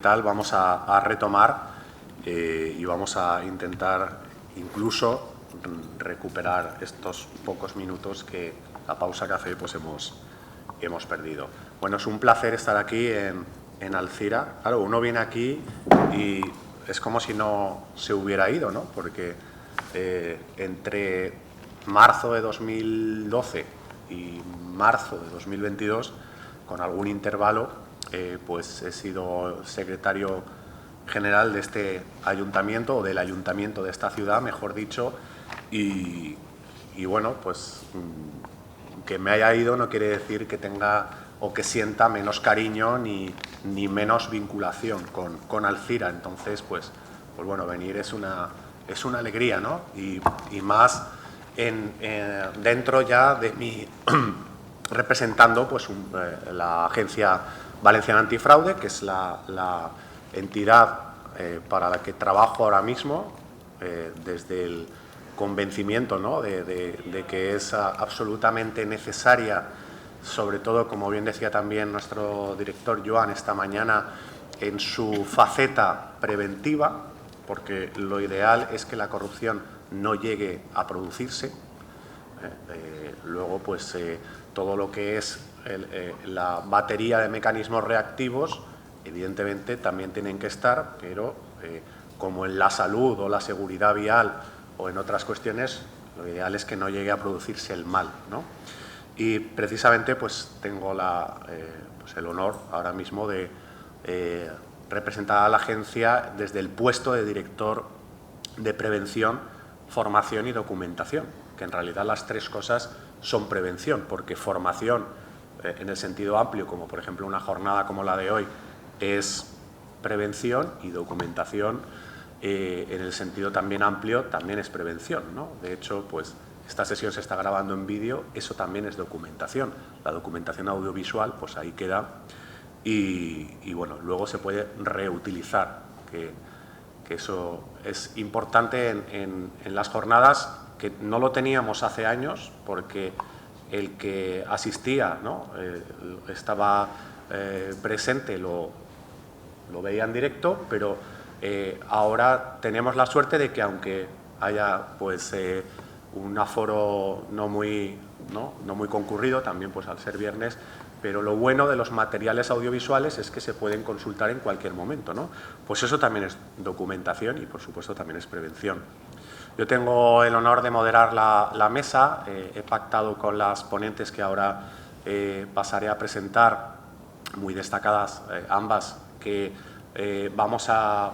Vamos a retomar y vamos a intentar incluso recuperar estos pocos minutos que la pausa café pues hemos perdido. Bueno, es un placer estar aquí en Alcira. Claro, uno viene aquí y es como si no se hubiera ido, ¿no? Porque entre marzo de 2012 y marzo de 2022, con algún intervalo, pues he sido secretario general de este ayuntamiento, o del ayuntamiento de esta ciudad, mejor dicho, y bueno, pues que me haya ido no quiere decir que tenga o que sienta menos cariño ni menos vinculación con Alcira. Entonces, pues bueno, venir es una alegría, ¿no? Y más dentro ya de mi representando pues la Agencia Valenciana Antifraude, que es la entidad para la que trabajo ahora mismo, desde el convencimiento, ¿no?, de que es absolutamente necesaria, sobre todo, como bien decía también nuestro director Joan esta mañana, en su faceta preventiva, porque lo ideal es que la corrupción no llegue a producirse. Luego, pues todo lo que es la batería de mecanismos reactivos, evidentemente también tienen que estar, pero como en la salud o la seguridad vial o en otras cuestiones, lo ideal es que no llegue a producirse el mal, ¿no? Y precisamente pues tengo pues el honor ahora mismo de representar a la agencia desde el puesto de director de prevención, formación y documentación, que en realidad las tres cosas son prevención, porque formación en el sentido amplio, como por ejemplo una jornada como la de hoy, es prevención, y documentación en el sentido también amplio también es prevención, ¿no? De hecho, pues esta sesión se está grabando en vídeo, eso también es documentación. La documentación audiovisual, pues ahí queda y bueno, luego se puede reutilizar, que eso es importante en las jornadas, que no lo teníamos hace años, porque el que asistía, ¿no?, estaba presente, lo veía en directo, pero ahora tenemos la suerte de que, aunque haya pues un aforo no muy concurrido, también pues al ser viernes, pero lo bueno de los materiales audiovisuales es que se pueden consultar en cualquier momento, ¿no? Pues eso también es documentación y, por supuesto, también es prevención. Yo tengo el honor de moderar la mesa. He pactado con las ponentes que ahora pasaré a presentar, muy destacadas ambas, que vamos a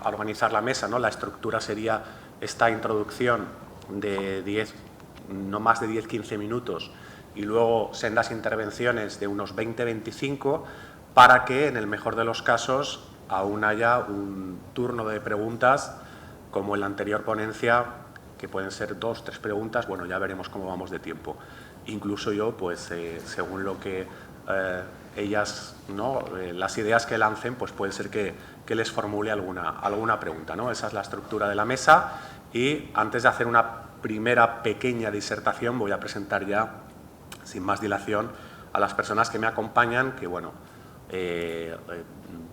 organizar la mesa, ¿no? La estructura sería esta introducción de no más de 10-15 minutos, y luego sendas intervenciones de unos 20-25, para que, en el mejor de los casos, aún haya un turno de preguntas, como en la anterior ponencia, que pueden ser 2-3 preguntas. Bueno, ya veremos cómo vamos de tiempo. Incluso yo, pues según lo que ellas, ¿no?, las ideas que lancen, pues puede ser que les formule alguna pregunta, ¿no? Esa es la estructura de la mesa. Y antes de hacer una primera pequeña disertación, voy a presentar ya, sin más dilación, a las personas que me acompañan, que bueno,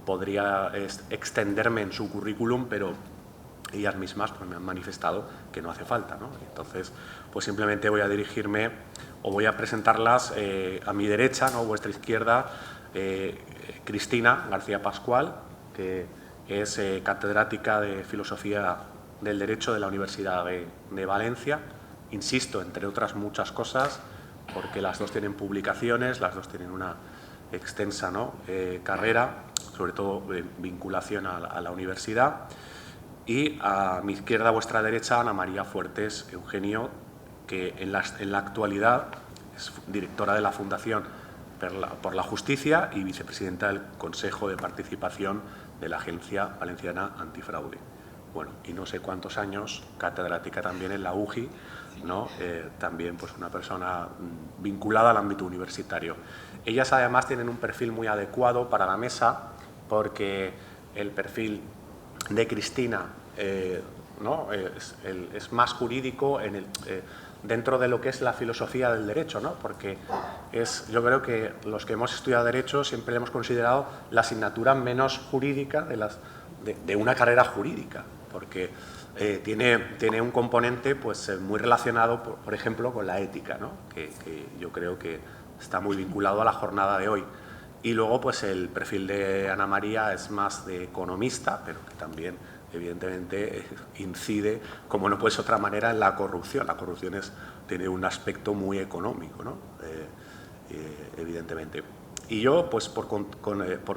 podría extenderme en su currículum, pero ellas mismas pues me han manifestado que no hace falta, ¿no? Entonces, pues simplemente voy a dirigirme, o voy a presentarlas a mi derecha, ¿no?, vuestra izquierda, Cristina García Pascual, que es catedrática de Filosofía del Derecho de la Universidad de Valencia. Insisto, entre otras muchas cosas, porque las dos tienen publicaciones, las dos tienen una extensa, ¿no?, carrera, sobre todo vinculación a la universidad. Y a mi izquierda, a vuestra derecha, Ana María Fuertes Eugenio, que en la actualidad es directora de la Fundación por la Justicia y vicepresidenta del Consejo de Participación de la Agencia Valenciana Antifraude. Bueno, y no sé cuántos años catedrática también en la UGI, ¿no? También pues una persona vinculada al ámbito universitario. Ellas además tienen un perfil muy adecuado para la mesa, porque el perfil de Cristina, ¿no?, es más jurídico, dentro de lo que es la filosofía del derecho, ¿no? Porque yo creo que los que hemos estudiado derecho siempre hemos considerado la asignatura menos jurídica de una carrera jurídica, porque tiene un componente pues, muy relacionado, por ejemplo, con la ética, ¿no? que yo creo que está muy vinculado a la jornada de hoy. Y luego pues, el perfil de Ana María es más de economista, pero que también evidentemente incide, como no puede ser de otra manera, en la corrupción. La corrupción tiene un aspecto muy económico, ¿no? Evidentemente. Y yo, pues por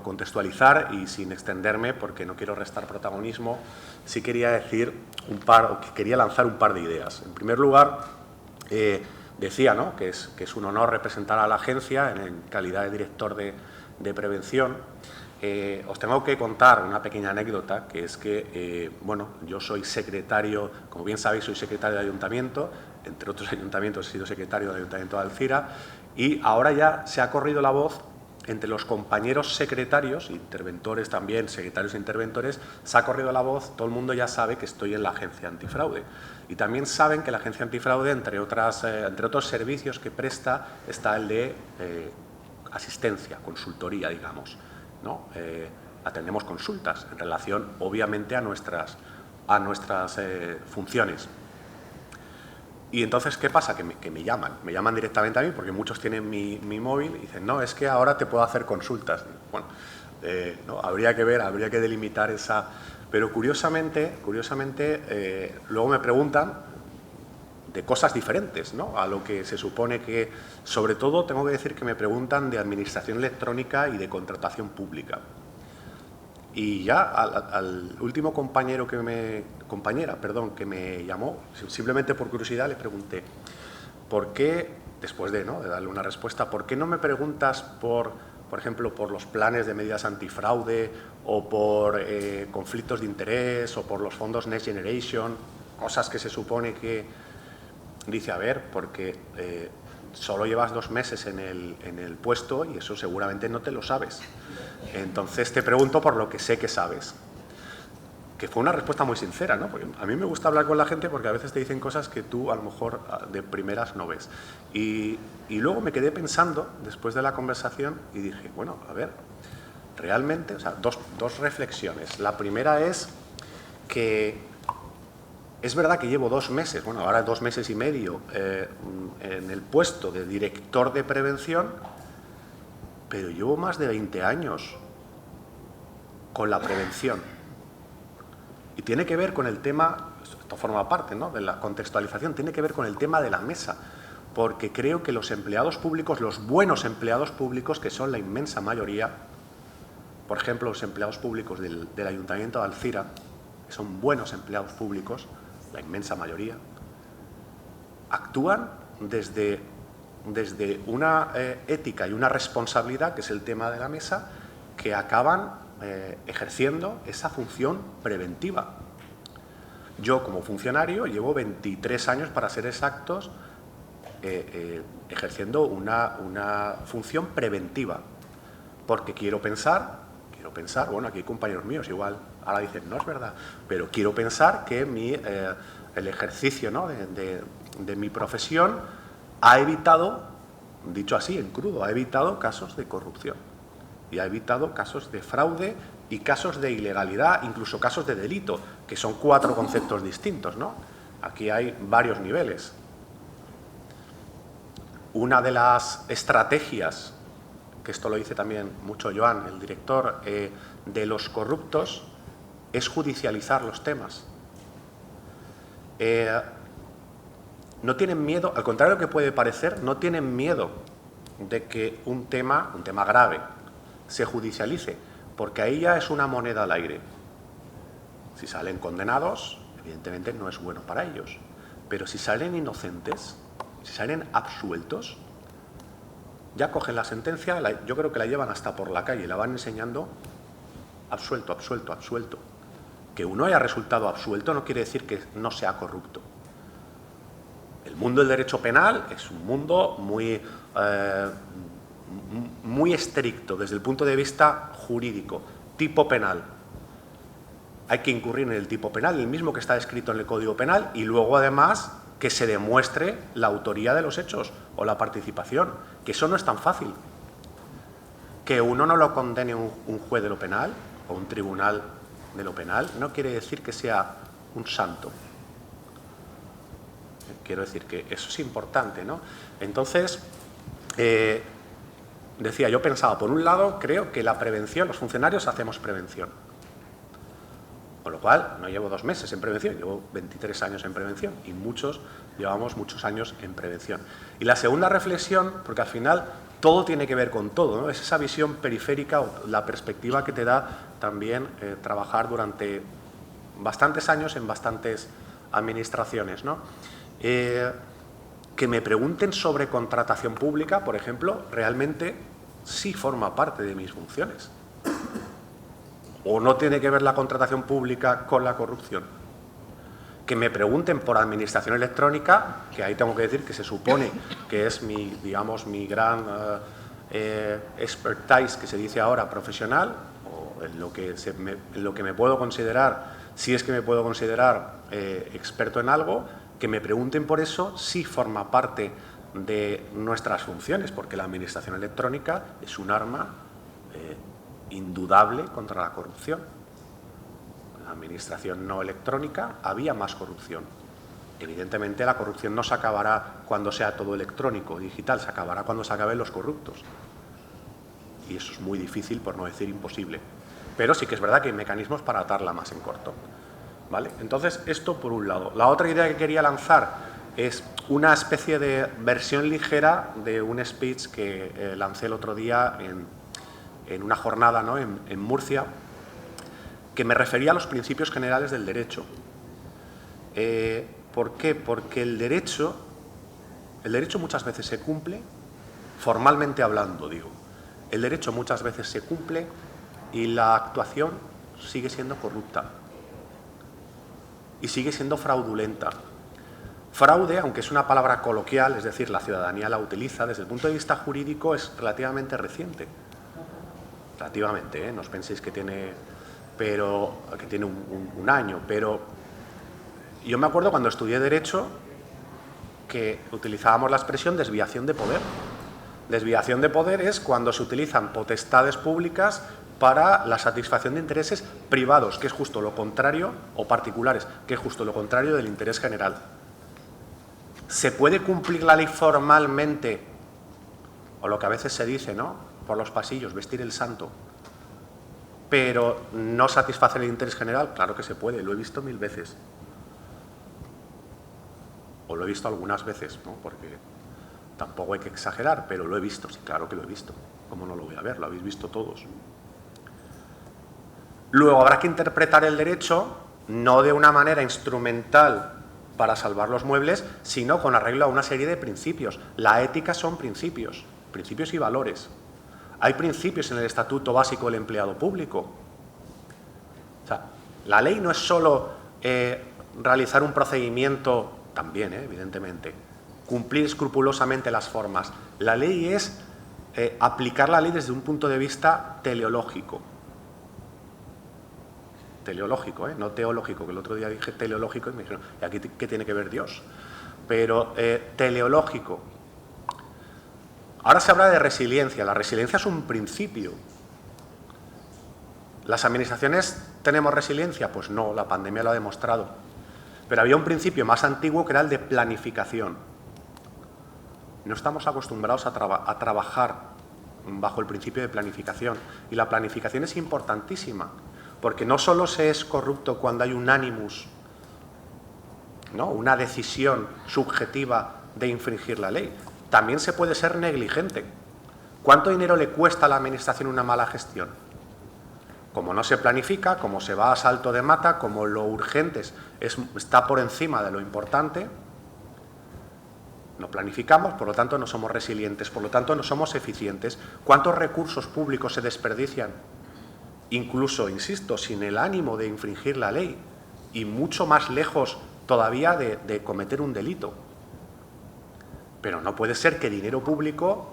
contextualizar y sin extenderme, porque no quiero restar protagonismo, sí quería decir quería lanzar un par de ideas. En primer lugar, decía, ¿no?, que es un honor representar a la agencia en calidad de director de prevención. Os tengo que contar una pequeña anécdota, que es que, bueno, yo soy secretario, como bien sabéis, soy secretario de ayuntamiento, entre otros ayuntamientos he sido secretario del Ayuntamiento de Alcira, y ahora ya se ha corrido la voz entre los compañeros secretarios, interventores también, secretarios e interventores, se ha corrido la voz, todo el mundo ya sabe que estoy en la Agencia Antifraude. Y también saben que la Agencia Antifraude, entre otros servicios que presta, está el de asistencia, consultoría, digamos, ¿no? Atendemos consultas en relación, obviamente, a nuestras funciones. Y entonces, ¿qué pasa? Que me llaman directamente a mí, porque muchos tienen mi móvil y dicen, no, es que ahora te puedo hacer consultas. Bueno, no, habría que ver, habría que delimitar esa... Pero curiosamente luego me preguntan de cosas diferentes, ¿no?, a lo que se supone que... Sobre todo, tengo que decir que me preguntan de administración electrónica y de contratación pública. Y ya al último compañera que me llamó, simplemente por curiosidad, le pregunté, ¿por qué, después de darle una respuesta, ¿por qué no me preguntas por ejemplo, por los planes de medidas antifraude o por conflictos de interés o por los fondos Next Generation, cosas que se supone que... Dice, a ver, porque solo llevas 2 meses en el puesto y eso seguramente no te lo sabes. Entonces te pregunto por lo que sé que sabes. Que fue una respuesta muy sincera, ¿no? Porque a mí me gusta hablar con la gente porque a veces te dicen cosas que tú a lo mejor de primeras no ves. Y luego me quedé pensando después de la conversación y dije, bueno, a ver, realmente, o sea, dos reflexiones. La primera es que es verdad que llevo 2 meses, bueno, ahora 2 meses y medio en el puesto de director de prevención, pero llevo más de 20 años con la prevención. Y tiene que ver con el tema, esto forma parte, ¿no?, de la contextualización, tiene que ver con el tema de la mesa, porque creo que los empleados públicos, los buenos empleados públicos, que son la inmensa mayoría, por ejemplo, los empleados públicos del Ayuntamiento de Alcira, que son buenos empleados públicos, la inmensa mayoría, actúan desde una ética y una responsabilidad, que es el tema de la mesa, que acaban ejerciendo esa función preventiva. Yo, como funcionario, llevo 23 años, para ser exactos, ejerciendo una función preventiva, porque quiero pensar, bueno, aquí hay compañeros míos, igual, ahora dicen, no es verdad, pero quiero pensar que el ejercicio, ¿no?, de mi profesión ha evitado, dicho así, en crudo, ha evitado casos de corrupción y ha evitado casos de fraude y casos de ilegalidad, incluso casos de delito, que son 4 conceptos distintos, ¿no? Aquí hay varios niveles. Una de las estrategias, que esto lo dice también mucho Joan, el director, de los corruptos, es judicializar los temas. No tienen miedo, al contrario de lo que puede parecer, no tienen miedo de que un tema grave, se judicialice, porque ahí ya es una moneda al aire. Si salen condenados, evidentemente no es bueno para ellos, pero si salen inocentes, si salen absueltos, ya cogen la sentencia, yo creo que la llevan hasta por la calle, la van enseñando, absuelto, absuelto, absuelto. Que uno haya resultado absuelto no quiere decir que no sea corrupto. El mundo del derecho penal es un mundo muy estricto desde el punto de vista jurídico, tipo penal. Hay que incurrir en el tipo penal, el mismo que está escrito en el Código Penal, y luego además que se demuestre la autoría de los hechos o la participación, que eso no es tan fácil. Que uno no lo condene un juez de lo penal o un tribunal de lo penal no quiere decir que sea un santo. Quiero decir que eso es importante, ¿no? Entonces, decía, yo pensaba, por un lado, creo que la prevención, los funcionarios hacemos prevención. Con lo cual, no llevo 2 meses en prevención, llevo 23 años en prevención y muchos llevamos muchos años en prevención. Y la segunda reflexión, porque al final todo tiene que ver con todo, ¿no? Es esa visión periférica o la perspectiva que te da también trabajar durante bastantes años en bastantes administraciones, ¿no? Que me pregunten sobre contratación pública, por ejemplo, realmente sí forma parte de mis funciones. ¿O no tiene que ver la contratación pública con la corrupción? Que me pregunten por administración electrónica, que ahí tengo que decir que se supone que es mi, digamos, mi gran expertise, que se dice ahora, profesional, o en lo que me puedo considerar, si es que me puedo considerar experto en algo, que me pregunten por eso sí forma parte de nuestras funciones, porque la administración electrónica es un arma indudable contra la corrupción. En la administración no electrónica había más corrupción. Evidentemente la corrupción no se acabará cuando sea todo electrónico, digital, se acabará cuando se acaben los corruptos. Y eso es muy difícil, por no decir imposible. Pero sí que es verdad que hay mecanismos para atarla más en corto. ¿Vale? Entonces, esto por un lado. La otra idea que quería lanzar es una especie de versión ligera de un speech que lancé el otro día en una jornada, ¿no? en Murcia, que me refería a los principios generales del derecho. ¿Por qué? Porque el derecho muchas veces se cumple, formalmente hablando, digo. El derecho muchas veces se cumple y la actuación sigue siendo corrupta y sigue siendo fraudulenta. Fraude, aunque es una palabra coloquial, es decir, la ciudadanía la utiliza, desde el punto de vista jurídico es relativamente reciente. Relativamente, no os penséis que tiene, un año, pero yo me acuerdo cuando estudié Derecho que utilizábamos la expresión desviación de poder. Desviación de poder es cuando se utilizan potestades públicas para la satisfacción de intereses privados, que es justo lo contrario, o particulares, que es justo lo contrario del interés general. ¿Se puede cumplir la ley formalmente, o lo que a veces se dice, ¿no?, por los pasillos, vestir el santo, pero no satisfacer el interés general? Claro que se puede, lo he visto 1000 veces. O lo he visto algunas veces, ¿no?, porque tampoco hay que exagerar, pero lo he visto, sí, claro que lo he visto. ¿Cómo no lo voy a ver? Lo habéis visto todos. Luego habrá que interpretar el derecho no de una manera instrumental para salvar los muebles, sino con arreglo a una serie de principios. La ética son principios y valores. Hay principios en el Estatuto Básico del Empleado Público. O sea, la ley no es solo realizar un procedimiento, también, evidentemente, cumplir escrupulosamente las formas. La ley es aplicar la ley desde un punto de vista teleológico. Teleológico, no teológico, que el otro día dije teleológico y me dijeron, ¿y aquí qué tiene que ver Dios? Pero teleológico. Ahora se habla de resiliencia. La resiliencia es un principio. ¿Las administraciones tenemos resiliencia? Pues no, la pandemia lo ha demostrado. Pero había un principio más antiguo que era el de planificación. No estamos acostumbrados a trabajar bajo el principio de planificación. Y la planificación es importantísima, porque no solo se es corrupto cuando hay un animus, ¿no?, una decisión subjetiva de infringir la ley, también se puede ser negligente. ¿Cuánto dinero le cuesta a la administración una mala gestión? Como no se planifica, como se va a salto de mata, como lo urgente está por encima de lo importante, no planificamos, por lo tanto no somos resilientes, por lo tanto no somos eficientes. ¿Cuántos recursos públicos se desperdician? Incluso, insisto, sin el ánimo de infringir la ley y mucho más lejos todavía de cometer un delito. Pero no puede ser que dinero público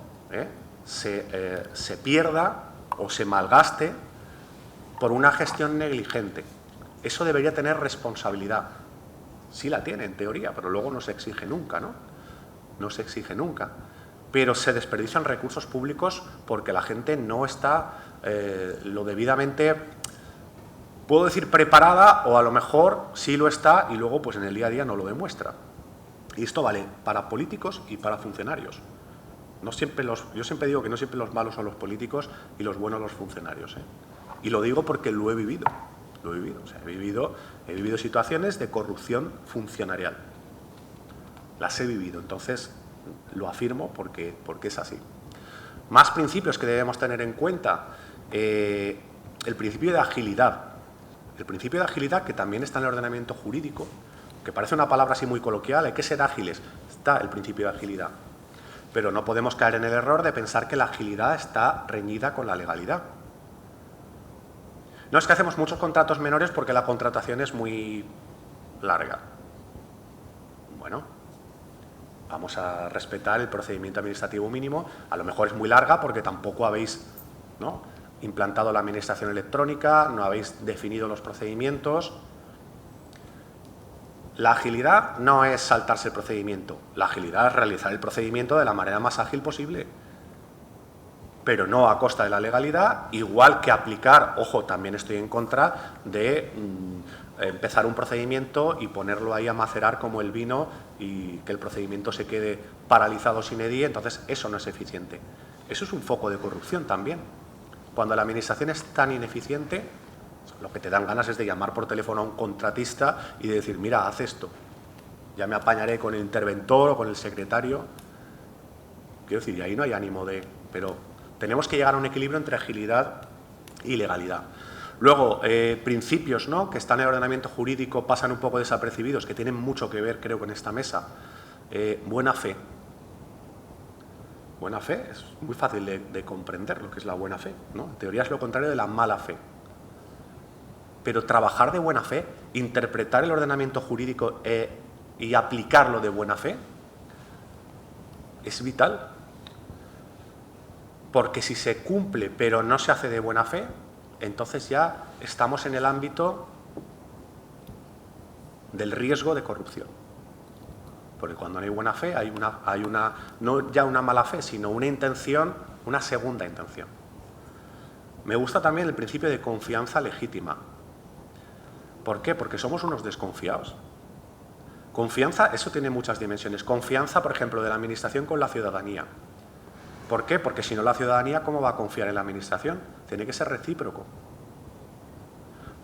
se pierda o se malgaste por una gestión negligente. Eso debería tener responsabilidad. Sí la tiene, en teoría, pero luego no se exige nunca, ¿no? No se exige nunca. Pero se desperdician recursos públicos porque la gente no está lo debidamente, puedo decir, preparada, o a lo mejor sí lo está y luego pues en el día a día no lo demuestra. Y esto vale para políticos y para funcionarios. Yo siempre digo que no siempre los malos son los políticos y los buenos los funcionarios, ¿eh? Y lo digo porque lo he vivido. Lo he vivido. O sea, he vivido situaciones de corrupción funcionarial. Las he vivido. Entonces, lo afirmo porque es así. Más principios que debemos tener en cuenta. El principio de agilidad. El principio de agilidad, que también está en el ordenamiento jurídico, que parece una palabra así muy coloquial, hay que ser ágiles. Está el principio de agilidad. Pero no podemos caer en el error de pensar que la agilidad está reñida con la legalidad. No es que hacemos muchos contratos menores porque la contratación es muy larga. Bueno, vamos a respetar el procedimiento administrativo mínimo. A lo mejor es muy larga porque tampoco habéis, ¿no?, implantado la administración electrónica, no habéis definido los procedimientos. La agilidad no es saltarse el procedimiento. La agilidad es realizar el procedimiento de la manera más ágil posible, pero no a costa de la legalidad, igual que aplicar, ojo, también estoy en contra de empezar un procedimiento y ponerlo ahí a macerar como el vino y que el procedimiento se quede paralizado sin edie, entonces eso no es eficiente. Eso es un foco de corrupción también. Cuando la administración es tan ineficiente, lo que te dan ganas es de llamar por teléfono a un contratista y de decir, mira, haz esto. Ya me apañaré con el interventor o con el secretario. Quiero decir, y ahí no hay ánimo de... Pero tenemos que llegar a un equilibrio entre agilidad y legalidad. Luego, principios, ¿no?, que están en el ordenamiento jurídico, pasan un poco desapercibidos, que tienen mucho que ver, creo, con esta mesa. Buena fe. Buena fe es muy fácil de comprender lo que es la buena fe, ¿no? En teoría es lo contrario de la mala fe. Pero trabajar de buena fe, interpretar el ordenamiento jurídico y aplicarlo de buena fe es vital. Porque si se cumple pero no se hace de buena fe, entonces ya estamos en el ámbito del riesgo de corrupción. Porque cuando no hay buena fe hay una no ya una mala fe, sino una intención, una segunda intención. Me gusta también el principio de confianza legítima. ¿Por qué? Porque somos unos desconfiados. Confianza, eso tiene muchas dimensiones. Confianza, por ejemplo, de la administración con la ciudadanía. ¿Por qué? Porque si no, la ciudadanía, ¿cómo va a confiar en la administración? Tiene que ser recíproco.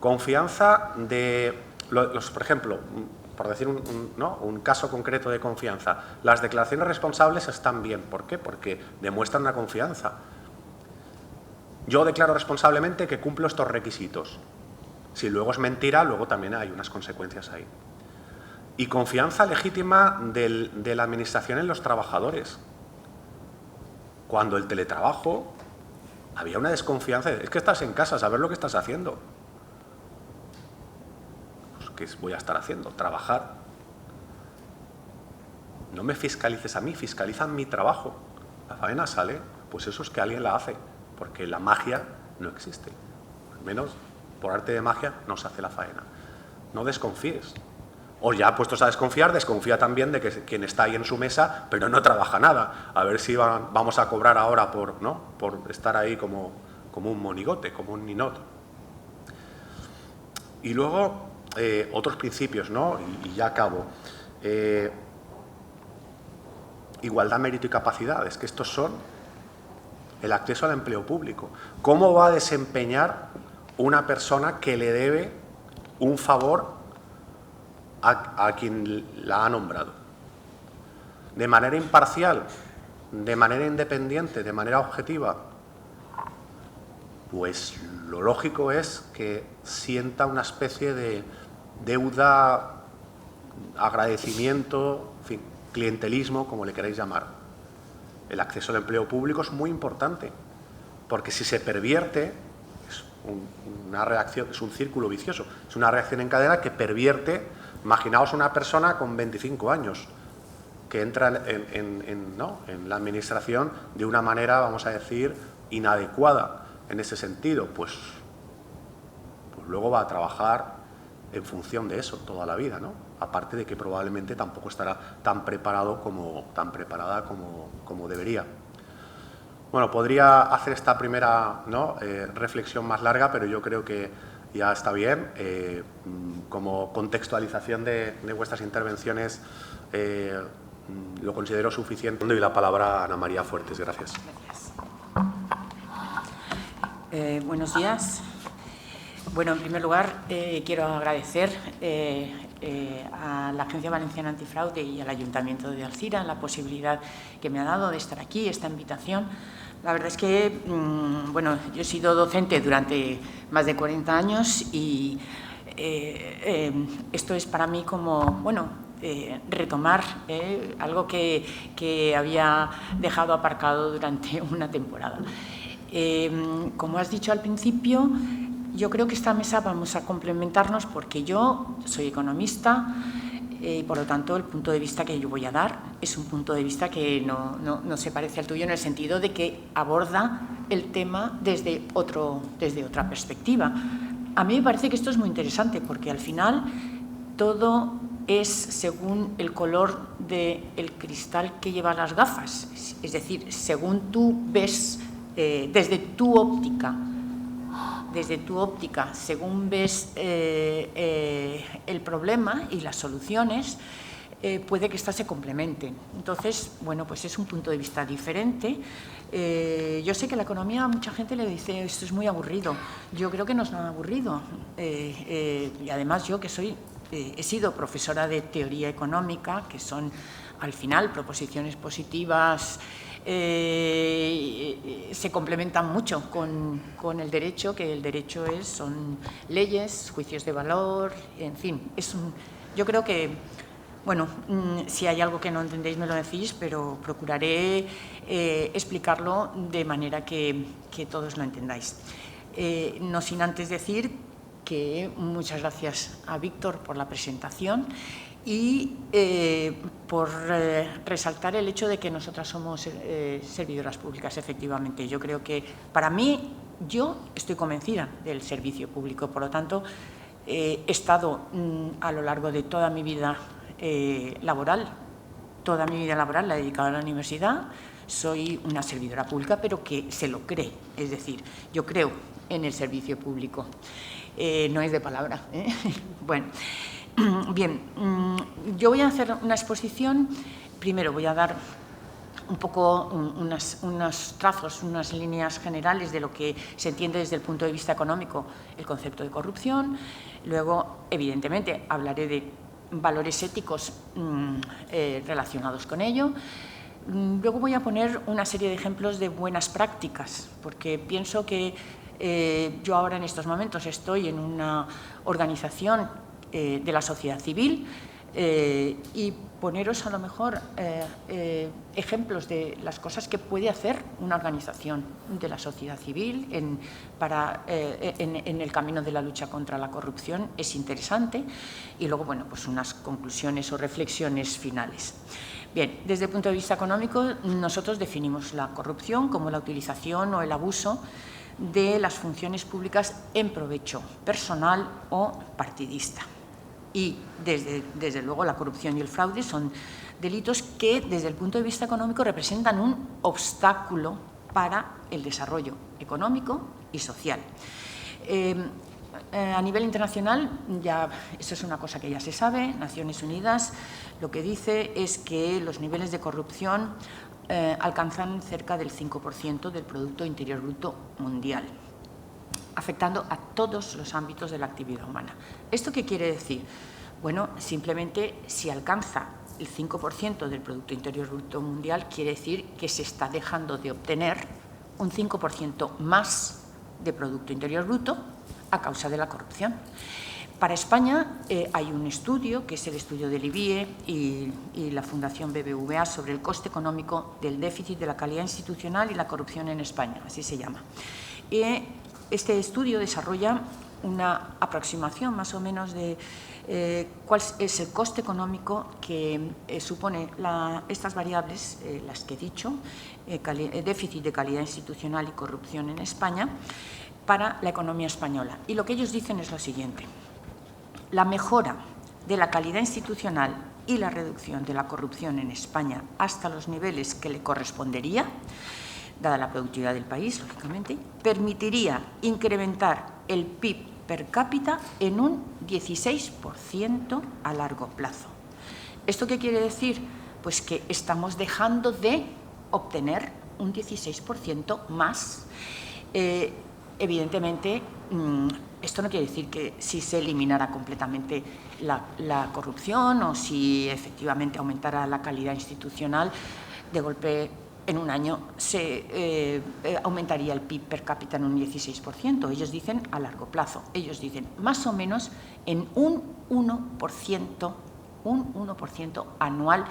Confianza de, por ejemplo, por decir un caso concreto de confianza, las declaraciones responsables están bien. ¿Por qué? Porque demuestran una confianza. Yo declaro responsablemente que cumplo estos requisitos. Si luego es mentira, luego también hay unas consecuencias ahí. Y confianza legítima de la administración en los trabajadores. Cuando el teletrabajo, había una desconfianza. Es que estás en casa, saber lo que estás haciendo. Pues, ¿qué voy a estar haciendo? Trabajar. No me fiscalices a mí, fiscalizan mi trabajo. La faena sale, pues eso es que alguien la hace, porque la magia no existe. Al menos por arte de magia no se hace la faena. No desconfíes. O ya puestos a desconfiar, desconfía también de que quien está ahí en su mesa, pero no trabaja nada. A ver si vamos a cobrar ahora por estar ahí como un monigote, como un ninot. Y luego, otros principios, ¿no? Y ya acabo. Igualdad, mérito y capacidad. Es que estos son el acceso al empleo público. ¿Cómo va a desempeñar una persona que le debe un favor a quien la ha nombrado? ¿De manera imparcial? ¿De manera independiente? ¿De manera objetiva? Pues lo lógico es que sienta una especie de deuda, agradecimiento, en fin, clientelismo, como le queráis llamar. El acceso al empleo público es muy importante, porque si se pervierte, es una reacción, es un círculo vicioso, es una reacción en cadena que pervierte. Imaginaos una persona con 25 años que entra en la administración de una manera, vamos a decir, inadecuada en ese sentido, pues luego va a trabajar en función de eso toda la vida, ¿no? Aparte de que probablemente tampoco estará tan preparado tan preparada como debería. Bueno, podría hacer esta primera, ¿no?, reflexión más larga, pero yo creo que ya está bien. Como contextualización de vuestras intervenciones, lo considero suficiente. Doy la palabra a Ana María Fuertes. Gracias. Buenos días. Bueno, en primer lugar, quiero agradecer a la Agencia Valenciana Antifraude y al Ayuntamiento de Alzira la posibilidad que me ha dado de estar aquí, esta invitación. La verdad es que, bueno, yo he sido docente durante más de 40 años y esto es para mí como, bueno, retomar algo que había dejado aparcado durante una temporada. Como has dicho al principio, yo creo que esta mesa vamos a complementarnos porque yo soy economista y por lo tanto el punto de vista que yo voy a dar es un punto de vista que no se parece al tuyo en el sentido de que aborda el tema desde otra perspectiva. A mí me parece que esto es muy interesante porque al final todo es según el color del cristal que lleva las gafas, es decir, según tú ves desde tu óptica, según ves el problema y las soluciones, puede que éstas se complementen. Entonces, bueno, pues es un punto de vista diferente. Yo sé que la economía a mucha gente le dice esto es muy aburrido. Yo creo que no es nada aburrido. Y además yo que he sido profesora de teoría económica, que son al final proposiciones positivas, se complementan mucho con el derecho, que el derecho son leyes, juicios de valor, en fin, yo creo que, bueno, si hay algo que no entendéis me lo decís, pero procuraré explicarlo de manera que todos lo entendáis. No sin antes decir que muchas gracias a Víctor por la presentación y por resaltar el hecho de que nosotras somos servidoras públicas, efectivamente. Yo creo que, para mí, yo estoy convencida del servicio público, por lo tanto, he estado a lo largo de toda mi vida laboral la he dedicado a la universidad, soy una servidora pública, pero que se lo cree, es decir, yo creo en el servicio público, no es de palabra, ¿eh? Bueno. Bien, yo voy a hacer una exposición. Primero voy a dar un poco unos trazos, unas líneas generales de lo que se entiende desde el punto de vista económico el concepto de corrupción. Luego, evidentemente, hablaré de valores éticos relacionados con ello. Luego voy a poner una serie de ejemplos de buenas prácticas, porque pienso que yo ahora en estos momentos estoy en una organización de la sociedad civil y poneros a lo mejor ejemplos de las cosas que puede hacer una organización de la sociedad civil en el camino de la lucha contra la corrupción es interesante y luego, bueno, pues unas conclusiones o reflexiones finales. Bien, desde el punto de vista económico, nosotros definimos la corrupción como la utilización o el abuso de las funciones públicas en provecho personal o partidista. Y, desde luego, la corrupción y el fraude son delitos que, desde el punto de vista económico, representan un obstáculo para el desarrollo económico y social. A nivel internacional, eso es una cosa que ya se sabe, Naciones Unidas lo que dice es que los niveles de corrupción alcanzan cerca del 5% del Producto Interior Bruto mundial, afectando a todos los ámbitos de la actividad humana. ¿Esto qué quiere decir? Bueno, simplemente si alcanza el 5% del Producto Interior Bruto mundial, quiere decir que se está dejando de obtener un 5% más de Producto Interior Bruto a causa de la corrupción. Para España hay un estudio, que es el estudio del IBIE y la Fundación BBVA, sobre el coste económico del déficit de la calidad institucional y la corrupción en España, así se llama. Este estudio desarrolla una aproximación más o menos de cuál es el coste económico que supone estas variables, las que he dicho, déficit de calidad institucional y corrupción en España, para la economía española. Y lo que ellos dicen es lo siguiente. la mejora de la calidad institucional y la reducción de la corrupción en España hasta los niveles que le correspondería, dada la productividad del país, lógicamente, permitiría incrementar el PIB per cápita en un 16% a largo plazo. ¿Esto qué quiere decir? Pues que estamos dejando de obtener un 16% más. Evidentemente, esto no quiere decir que si se eliminara completamente la corrupción o si efectivamente aumentara la calidad institucional, de golpe en un año se aumentaría el PIB per cápita en un 16%. Ellos dicen a largo plazo, ellos dicen más o menos en un 1% anual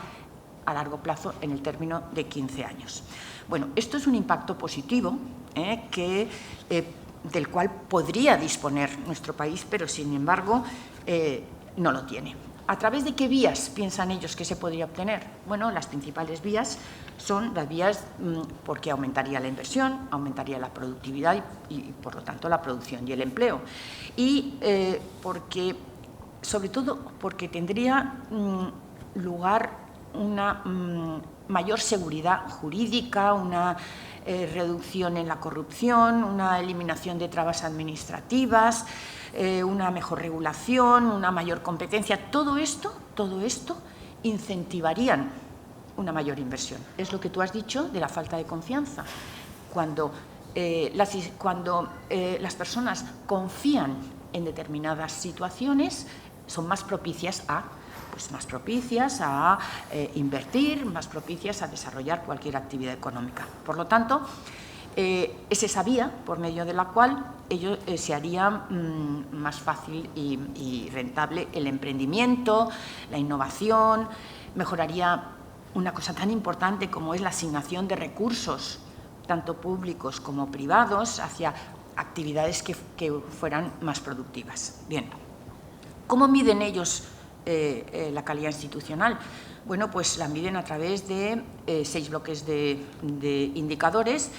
a largo plazo en el término de 15 años. Bueno, esto es un impacto positivo del cual podría disponer nuestro país, pero sin embargo no lo tiene. ¿A través de qué vías piensan ellos que se podría obtener? Bueno, las principales vías son las vías porque aumentaría la inversión, aumentaría la productividad y por lo tanto la producción y el empleo. Y sobre todo porque tendría lugar una mayor seguridad jurídica, una reducción en la corrupción, una eliminación de trabas administrativas, una mejor regulación, una mayor competencia. Todo esto incentivarían una mayor inversión. Es lo que tú has dicho de la falta de confianza. Cuando las personas confían en determinadas situaciones, son más propicias a invertir, más propicias a desarrollar cualquier actividad económica. Por lo tanto, es esa vía por medio de la cual se haría más fácil y rentable el emprendimiento, la innovación, mejoraría una cosa tan importante como es la asignación de recursos, tanto públicos como privados, hacia actividades que fueran más productivas. Bien, ¿cómo miden ellos la calidad institucional? Bueno, pues la miden a través de 6 bloques de indicadores,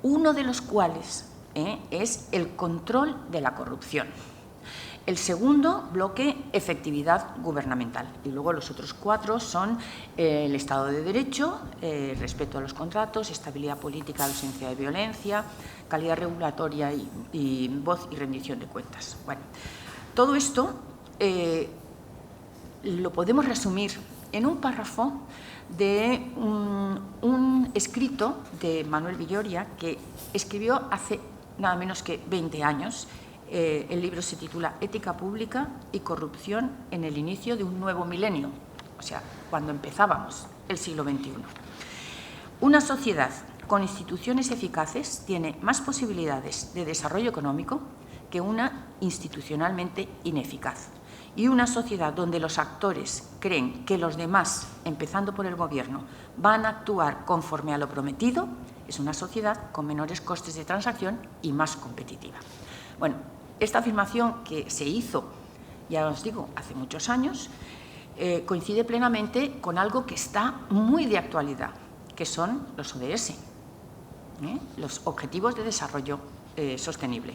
uno de los cuales es el control de la corrupción. El segundo bloque, efectividad gubernamental. Y luego los otros 4 son el Estado de Derecho, respeto a los contratos, estabilidad política, ausencia de violencia, calidad regulatoria y voz y rendición de cuentas. Bueno, todo esto lo podemos resumir en un párrafo de un escrito de Manuel Villoria, que escribió hace nada menos que 20 años. El libro se titula Ética pública y corrupción en el inicio de un nuevo milenio, o sea, cuando empezábamos el siglo XXI. Una sociedad con instituciones eficaces tiene más posibilidades de desarrollo económico que una institucionalmente ineficaz. Y una sociedad donde los actores creen que los demás, empezando por el Gobierno, van a actuar conforme a lo prometido, es una sociedad con menores costes de transacción y más competitiva. Bueno, esta afirmación que se hizo, ya os digo, hace muchos años, coincide plenamente con algo que está muy de actualidad, que son los ODS, los Objetivos de Desarrollo Sostenible.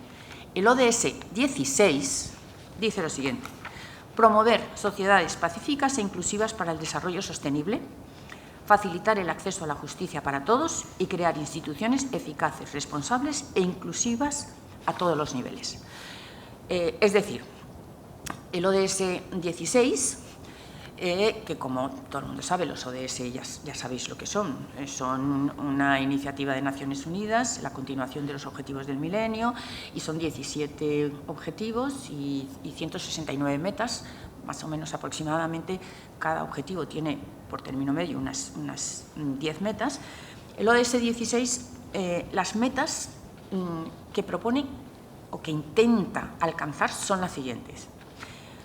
El ODS 16 dice lo siguiente: promover sociedades pacíficas e inclusivas para el desarrollo sostenible, facilitar el acceso a la justicia para todos y crear instituciones eficaces, responsables e inclusivas a todos los niveles. Es decir, el ODS 16, que como todo el mundo sabe, los ODS ya sabéis lo que son una iniciativa de Naciones Unidas, la continuación de los Objetivos del Milenio, y son 17 objetivos y 169 metas, más o menos aproximadamente. Cada objetivo tiene por término medio unas 10 metas. El ODS 16, las metas que propone o que intenta alcanzar son las siguientes: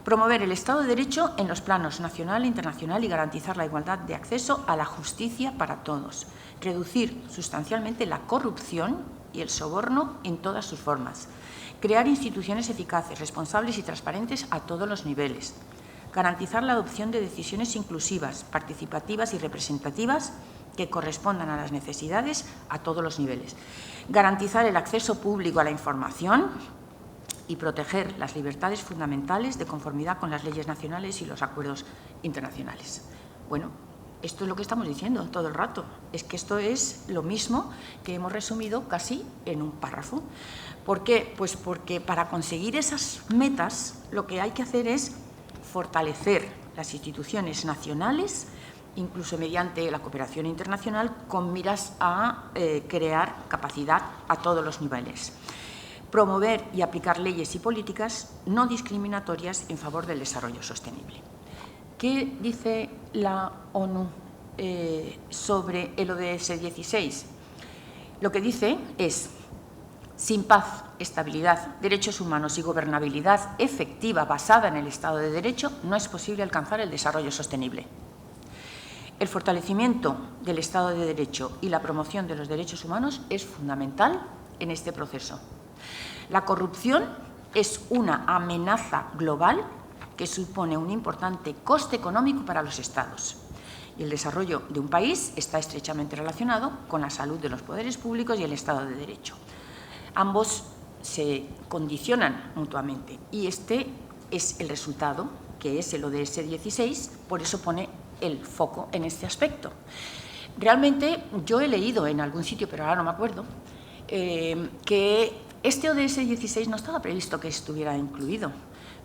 promover el Estado de Derecho en los planos nacional e internacional y garantizar la igualdad de acceso a la justicia para todos. Reducir sustancialmente la corrupción y el soborno en todas sus formas. Crear instituciones eficaces, responsables y transparentes a todos los niveles. Garantizar la adopción de decisiones inclusivas, participativas y representativas que correspondan a las necesidades a todos los niveles. Garantizar el acceso público a la información y proteger las libertades fundamentales de conformidad con las leyes nacionales y los acuerdos internacionales. Bueno, esto es lo que estamos diciendo todo el rato. Es que esto es lo mismo que hemos resumido casi en un párrafo. ¿Por qué? Pues porque para conseguir esas metas lo que hay que hacer es fortalecer las instituciones nacionales, incluso mediante la cooperación internacional, con miras a crear capacidad a todos los niveles. Promover y aplicar leyes y políticas no discriminatorias en favor del desarrollo sostenible. ¿Qué dice la ONU sobre el ODS 16? Lo que dice es: sin paz, estabilidad, derechos humanos y gobernabilidad efectiva basada en el Estado de Derecho, no es posible alcanzar el desarrollo sostenible. El fortalecimiento del Estado de Derecho y la promoción de los derechos humanos es fundamental en este proceso. La corrupción es una amenaza global que supone un importante coste económico para los Estados. Y el desarrollo de un país está estrechamente relacionado con la salud de los poderes públicos y el Estado de Derecho. Ambos se condicionan mutuamente y este es el resultado, que es el ODS 16, por eso pone el foco en este aspecto. Realmente yo he leído en algún sitio, pero ahora no me acuerdo, que este ODS 16 no estaba previsto que estuviera incluido,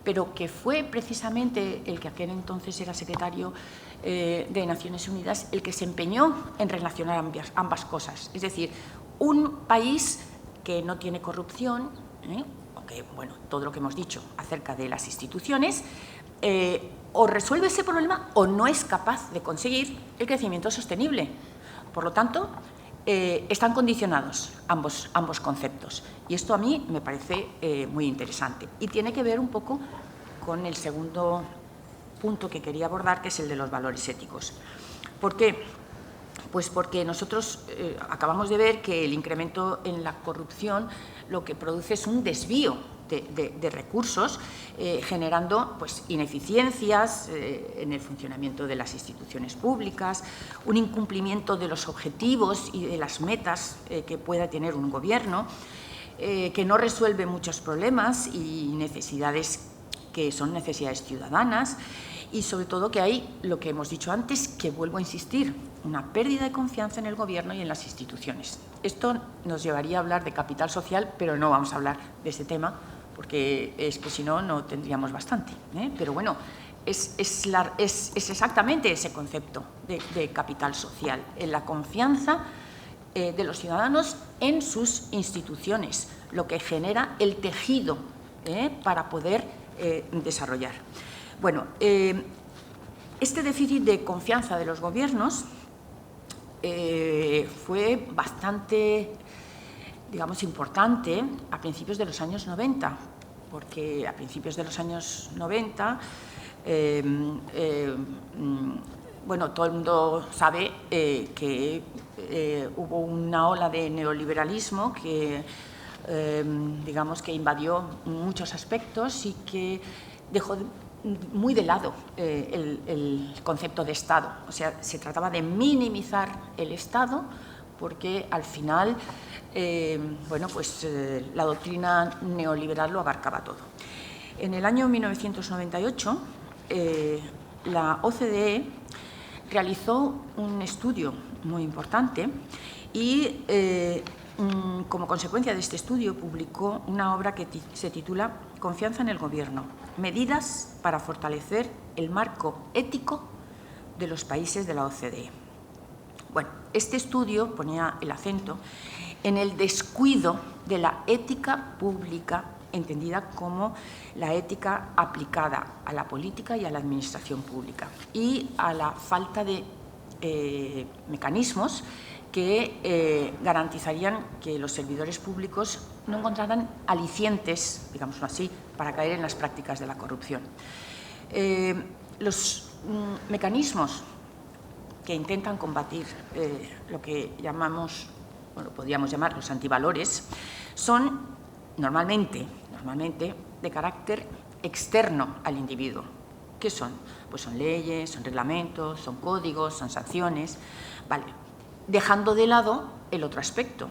pero que fue precisamente el que aquel entonces era secretario de Naciones Unidas el que se empeñó en relacionar ambas cosas. Es decir, un país que no tiene corrupción, aunque, bueno, todo lo que hemos dicho acerca de las instituciones, o resuelve ese problema o no es capaz de conseguir el crecimiento sostenible. Por lo tanto, están condicionados ambos conceptos. Y esto a mí me parece muy interesante. Y tiene que ver un poco con el segundo punto que quería abordar, que es el de los valores éticos. ¿Por qué? Pues porque nosotros acabamos de ver que el incremento en la corrupción lo que produce es un desvío de recursos, generando pues, ineficiencias en el funcionamiento de las instituciones públicas, un incumplimiento de los objetivos y de las metas que pueda tener un gobierno, que no resuelve muchos problemas y necesidades que son necesidades ciudadanas, y sobre todo que hay, lo que hemos dicho antes, que vuelvo a insistir, una pérdida de confianza en el Gobierno y en las instituciones. Esto nos llevaría a hablar de capital social, pero no vamos a hablar de este tema, porque es que si no, no tendríamos bastante. Pero bueno, es exactamente ese concepto de capital social, en la confianza de los ciudadanos en sus instituciones, lo que genera el tejido para poder desarrollar. Bueno, este déficit de confianza de los gobiernos fue bastante, digamos, importante a principios de los años 90, porque a principios de los años 90, bueno, todo el mundo sabe que hubo una ola de neoliberalismo que, digamos, que invadió muchos aspectos y que dejó muy de lado el concepto de Estado. O sea, se trataba de minimizar el Estado porque al final, bueno, pues la doctrina neoliberal lo abarcaba todo. En el año 1998, la OCDE realizó un estudio muy importante y como consecuencia de este estudio publicó una obra que se titula Confianza en el Gobierno, medidas para fortalecer el marco ético de los países de la OCDE. Bueno, este estudio ponía el acento en el descuido de la ética pública, entendida como la ética aplicada a la política y a la administración pública, y a la falta de mecanismos que garantizarían que los servidores públicos no encontraran alicientes, digámoslo así, para caer en las prácticas de la corrupción. Los mecanismos que intentan combatir lo que llamamos, bueno, podríamos llamar los antivalores, son normalmente de carácter externo al individuo. ¿Qué son? Pues son leyes, son reglamentos, son códigos, son sanciones, vale, dejando de lado el otro aspecto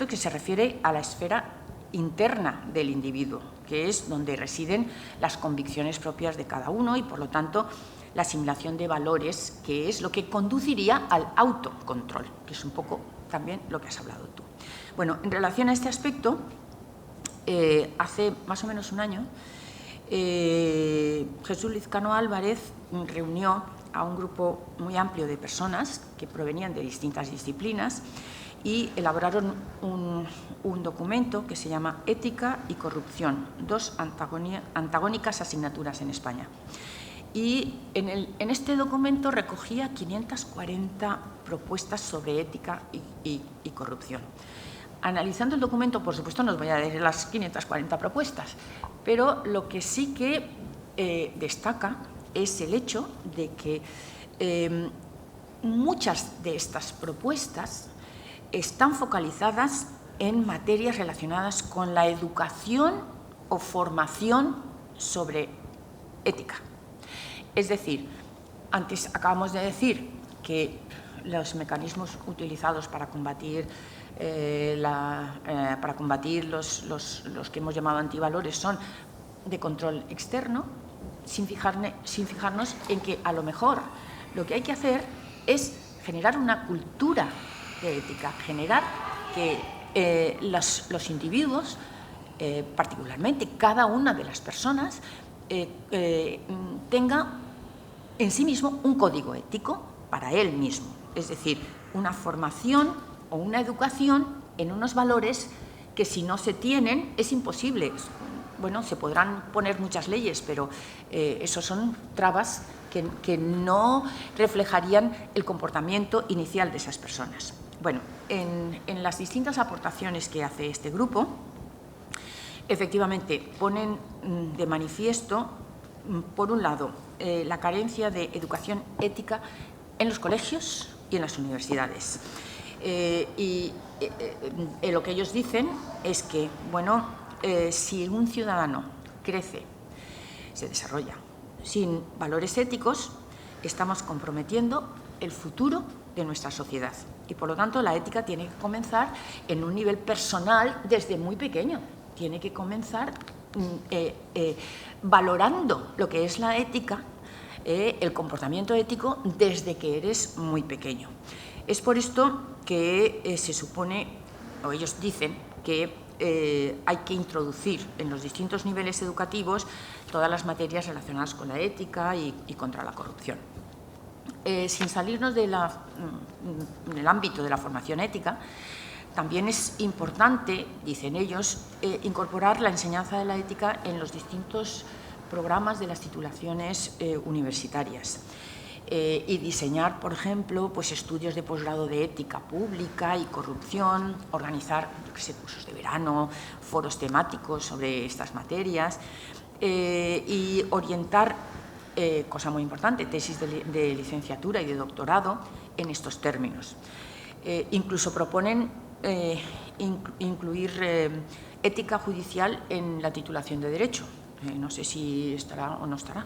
que se refiere a la esfera interna del individuo, que es donde residen las convicciones propias de cada uno y, por lo tanto, la asimilación de valores, que es lo que conduciría al autocontrol, que es un poco también lo que has hablado tú. Bueno, en relación a este aspecto, hace más o menos un año, Jesús Lizcano Álvarez reunió a un grupo muy amplio de personas que provenían de distintas disciplinas y elaboraron un documento que se llama Ética y corrupción, dos antagónicas asignaturas en España. Y en este documento recogía 540 propuestas sobre ética y corrupción. Analizando el documento, por supuesto, no os voy a leer las 540 propuestas, pero lo que sí que destaca es el hecho de que muchas de estas propuestas están focalizadas en materias relacionadas con la educación o formación sobre ética. Es decir, antes acabamos de decir que los mecanismos utilizados para combatir los que hemos llamado antivalores son de control externo, sin fijarnos en que a lo mejor lo que hay que hacer es generar una cultura de ética, generar que los individuos, particularmente cada una de las personas, tenga en sí mismo un código ético para él mismo, es decir, una formación o una educación en unos valores que si no se tienen es imposible. Bueno, se podrán poner muchas leyes, pero esos son trabas que no reflejarían el comportamiento inicial de esas personas. Bueno, en las distintas aportaciones que hace este grupo, efectivamente ponen de manifiesto, por un lado, la carencia de educación ética en los colegios y en las universidades. Lo que ellos dicen es que, bueno, si un ciudadano crece, se desarrolla sin valores éticos, estamos comprometiendo el futuro de nuestra sociedad. Y, por lo tanto, la ética tiene que comenzar en un nivel personal desde muy pequeño. Tiene que comenzar valorando lo que es la ética, el comportamiento ético, desde que eres muy pequeño. Es por esto que se supone, o ellos dicen, que hay que introducir en los distintos niveles educativos todas las materias relacionadas con la ética y contra la corrupción. Sin salirnos del ámbito de la formación ética, también es importante, dicen ellos, incorporar la enseñanza de la ética en los distintos programas de las titulaciones universitarias y diseñar, por ejemplo, pues estudios de posgrado de ética pública y corrupción, organizar, yo qué sé, cursos de verano, foros temáticos sobre estas materias y orientar, cosa muy importante, tesis de licenciatura y de doctorado en estos términos. Incluso proponen incluir ética judicial en la titulación de Derecho. No sé si estará o no estará.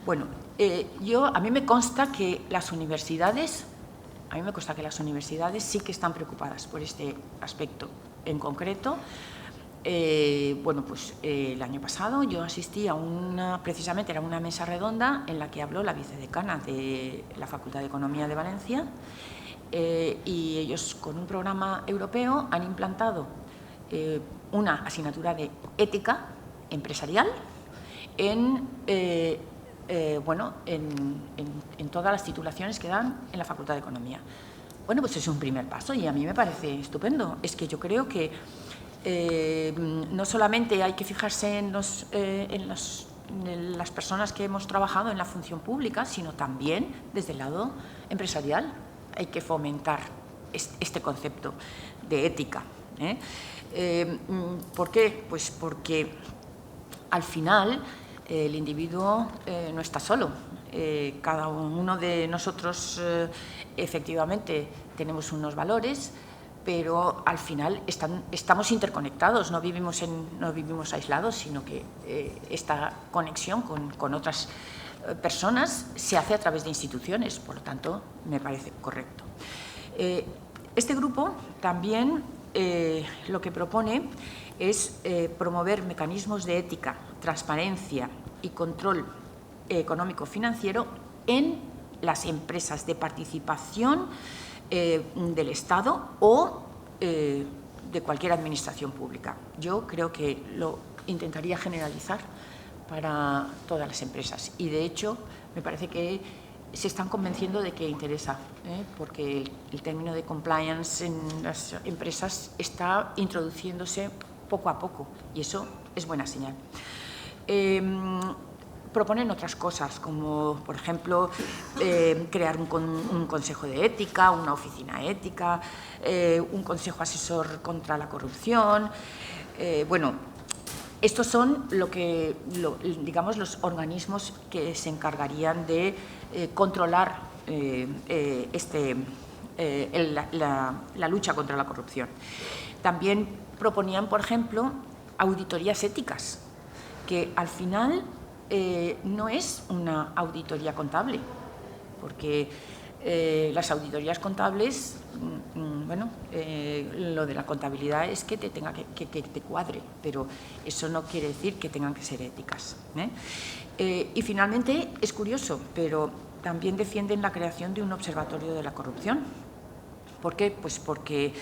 Bueno, a mí me consta que las universidades sí que están preocupadas por este aspecto en concreto. Bueno, pues el año pasado yo asistí a precisamente era una mesa redonda en la que habló la vicedecana de la Facultad de Economía de Valencia y ellos con un programa europeo han implantado una asignatura de ética empresarial en todas las titulaciones que dan en la Facultad de Economía. Bueno, pues es un primer paso y a mí me parece estupendo. Es que yo creo que no solamente hay que fijarse en las personas que hemos trabajado en la función pública, sino también desde el lado empresarial hay que fomentar este concepto de ética. ¿Por qué? Pues porque al final el individuo no está solo. Cada uno de nosotros efectivamente tenemos unos valores, pero al final estamos interconectados, no vivimos aislados, sino que esta conexión con otras personas se hace a través de instituciones, por lo tanto, me parece correcto. Este grupo también lo que propone es promover mecanismos de ética, transparencia y control económico-financiero en las empresas de participación del Estado o de cualquier administración pública. Yo creo que lo intentaría generalizar para todas las empresas y, de hecho, me parece que se están convenciendo de que interesa, porque el término de compliance en las empresas está introduciéndose poco a poco y eso es buena señal. Proponen otras cosas, como, por ejemplo, crear un consejo de ética, una oficina ética, un consejo asesor contra la corrupción. Bueno, estos son digamos, los organismos que se encargarían de controlar la lucha contra la corrupción. También proponían, por ejemplo, auditorías éticas, que al final no es una auditoría contable, porque las auditorías contables, bueno, lo de la contabilidad es que te cuadre, pero eso no quiere decir que tengan que ser éticas. Y finalmente, es curioso, pero también defienden la creación de un observatorio de la corrupción. ¿Por qué? Pues porque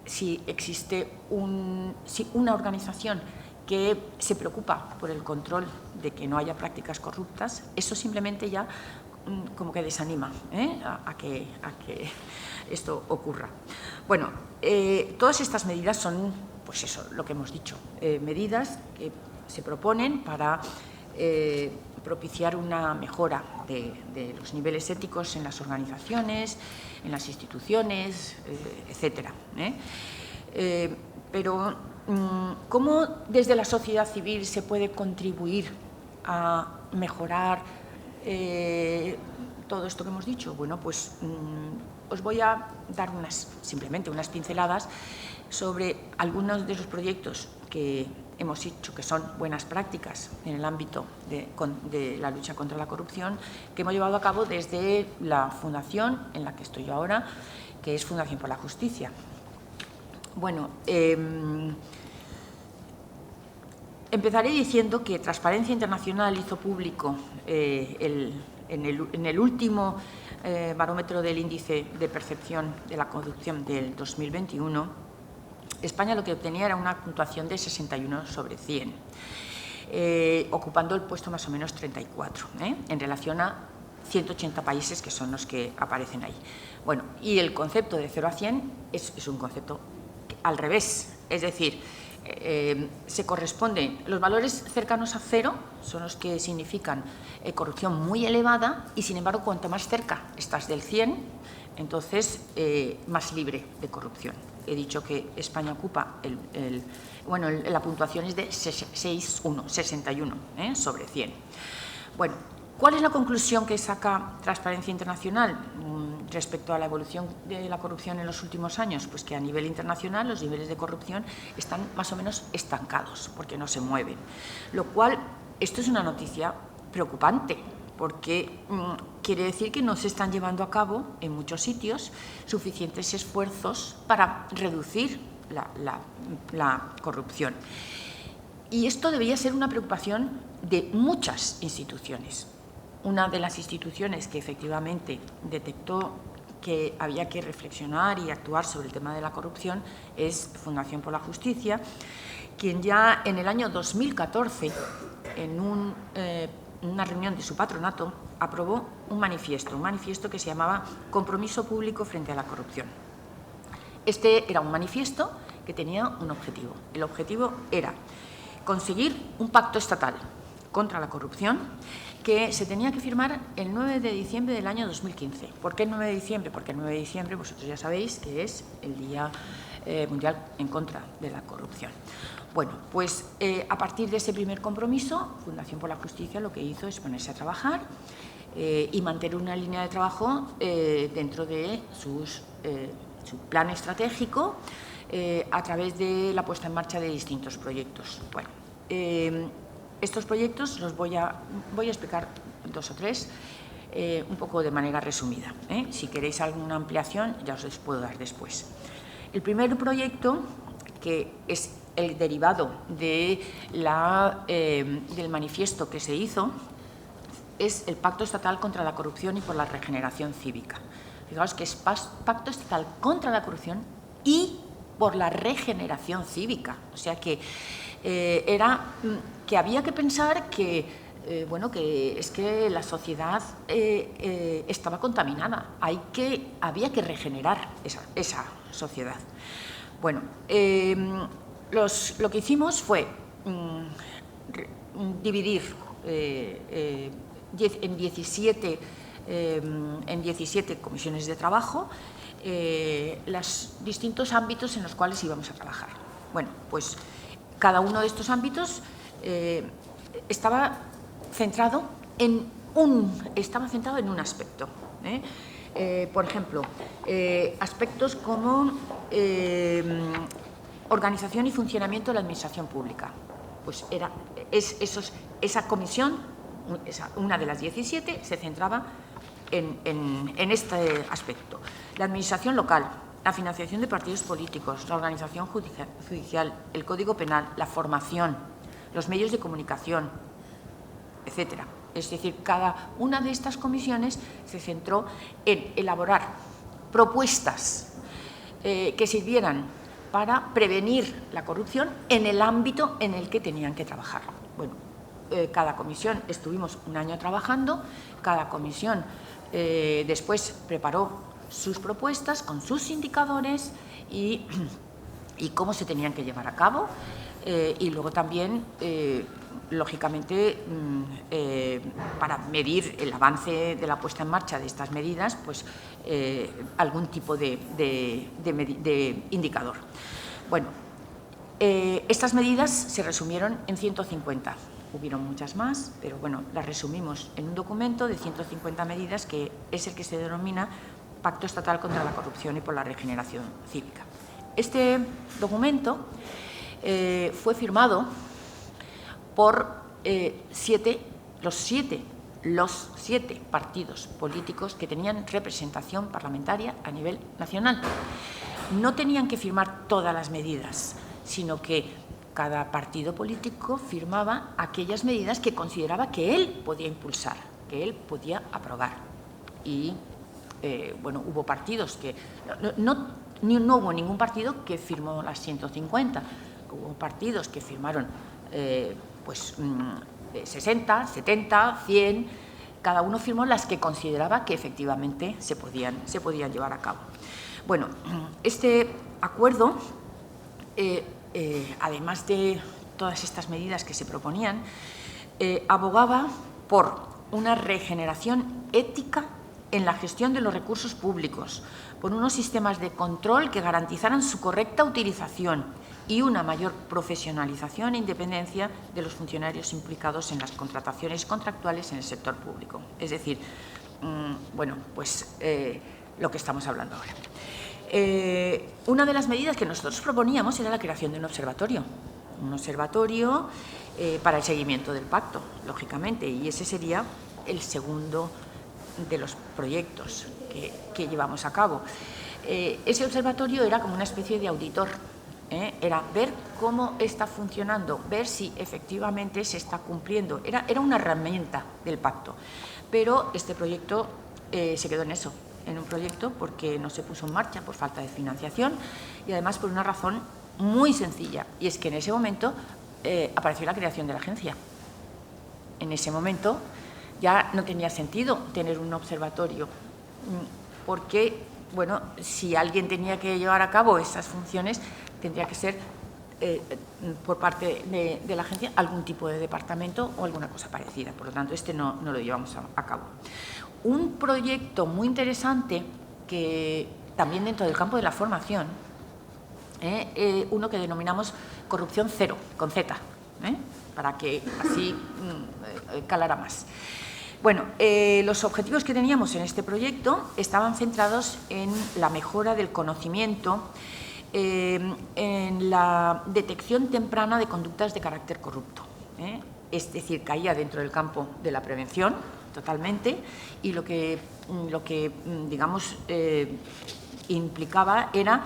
si existe una organización que se preocupa por el control de que no haya prácticas corruptas, eso simplemente ya como que desanima a que esto ocurra. Bueno, todas estas medidas son, pues eso, lo que hemos dicho, medidas que se proponen para propiciar una mejora de los niveles éticos en las organizaciones, en las instituciones, etcétera. Pero ¿cómo desde la sociedad civil se puede contribuir a mejorar todo esto que hemos dicho? Bueno, pues os voy a dar simplemente unas pinceladas sobre algunos de los proyectos que hemos dicho que son buenas prácticas en el ámbito de la lucha contra la corrupción, que hemos llevado a cabo desde la fundación en la que estoy yo ahora, que es Fundación por la Justicia. Bueno, empezaré diciendo que Transparencia Internacional hizo público en el último barómetro del índice de percepción de la corrupción del 2021, España lo que obtenía era una puntuación de 61 sobre 100, ocupando el puesto más o menos 34, en relación a 180 países que son los que aparecen ahí. Bueno, y el concepto de 0 a 100 es un concepto al revés, es decir, se corresponden, los valores cercanos a 0 son los que significan corrupción muy elevada y, sin embargo, cuanto más cerca estás del 100, entonces más libre de corrupción. He dicho que España ocupa, la puntuación es de 61 sobre 100. Bueno, ¿cuál es la conclusión que saca Transparencia Internacional respecto a la evolución de la corrupción en los últimos años? Pues que a nivel internacional los niveles de corrupción están más o menos estancados, porque no se mueven. Lo cual, esto es una noticia preocupante, porque quiere decir que no se están llevando a cabo en muchos sitios suficientes esfuerzos para reducir la corrupción. Y esto debería ser una preocupación de muchas instituciones. Una de las instituciones que efectivamente detectó que había que reflexionar y actuar sobre el tema de la corrupción es Fundación por la Justicia, quien ya en el año 2014, en una reunión de su patronato, aprobó un manifiesto que se llamaba Compromiso Público frente a la Corrupción. Este era un manifiesto que tenía un objetivo. El objetivo era conseguir un pacto estatal contra la corrupción que se tenía que firmar el 9 de diciembre del año 2015. ¿Por qué el 9 de diciembre? Porque el 9 de diciembre vosotros ya sabéis que es el Día Mundial en contra de la corrupción. Bueno, pues a partir de ese primer compromiso, Fundación por la Justicia lo que hizo es ponerse a trabajar y mantener una línea de trabajo dentro de su plan estratégico a través de la puesta en marcha de distintos proyectos. Bueno, estos proyectos los voy a explicar 2 o 3, un poco de manera resumida. Si queréis alguna ampliación, ya os los puedo dar después. El primer proyecto que es el derivado de del manifiesto que se hizo, es el Pacto Estatal contra la Corrupción y por la Regeneración Cívica. Fijaos que es Pacto Estatal contra la Corrupción y por la regeneración cívica. O sea que que había que pensar que bueno, que es que la sociedad estaba contaminada. Había que regenerar esa sociedad. Bueno, lo que hicimos fue dividir en 17 comisiones de trabajo los distintos ámbitos en los cuales íbamos a trabajar. Bueno, pues cada uno de estos ámbitos estaba centrado en un aspecto. Por ejemplo, aspectos como organización y funcionamiento de la administración pública. Pues esa comisión, una de las 17, se centraba en este aspecto. La administración local, la financiación de partidos políticos, la organización judicial, el Código Penal, la formación, los medios de comunicación, etcétera. Es decir, cada una de estas comisiones se centró en elaborar propuestas que sirvieran para prevenir la corrupción en el ámbito en el que tenían que trabajar. Bueno, cada comisión estuvimos un año trabajando, cada comisión después preparó sus propuestas con sus indicadores y cómo se tenían que llevar a cabo, y luego también lógicamente, para medir el avance de la puesta en marcha de estas medidas, pues algún tipo de indicador. Bueno, estas medidas se resumieron en 150. Hubieron muchas más, pero bueno, las resumimos en un documento de 150 medidas que es el que se denomina Pacto Estatal contra la Corrupción y por la Regeneración Cívica. Este documento fue firmado por los siete partidos políticos que tenían representación parlamentaria a nivel nacional. No tenían que firmar todas las medidas, sino que cada partido político firmaba aquellas medidas que consideraba que él podía impulsar, que él podía aprobar. Y, bueno, hubo partidos que... No hubo ningún partido que firmó las 150. Hubo partidos que firmaron 60, 70, 100, cada uno firmó las que consideraba que efectivamente se podían llevar a cabo. Bueno, este acuerdo, además de todas estas medidas que se proponían, abogaba por una regeneración ética en la gestión de los recursos públicos, por unos sistemas de control que garantizaran su correcta utilización y una mayor profesionalización e independencia de los funcionarios implicados en las contrataciones contractuales en el sector público. Es decir, bueno, pues lo que estamos hablando ahora. Una de las medidas que nosotros proponíamos era la creación de un observatorio para el seguimiento del pacto, lógicamente, y ese sería el segundo de los proyectos que llevamos a cabo. Ese observatorio era como una especie de auditor. Era ver cómo está funcionando, ver si efectivamente se está cumpliendo. Era una herramienta del pacto, pero este proyecto se quedó en un proyecto porque no se puso en marcha por falta de financiación y además por una razón muy sencilla, y es que en ese momento apareció la creación de la agencia. En ese momento ya no tenía sentido tener un observatorio porque, bueno, si alguien tenía que llevar a cabo esas funciones, tendría que ser por parte de la agencia algún tipo de departamento o alguna cosa parecida. Por lo tanto, no lo llevamos a cabo. Un proyecto muy interesante que también dentro del campo de la formación, uno que denominamos corrupción cero, con Z, para que así calara más. Bueno, los objetivos que teníamos en este proyecto estaban centrados en la mejora del conocimiento, en la detección temprana de conductas de carácter corrupto. Es decir, caía dentro del campo de la prevención totalmente, y lo que digamos, implicaba era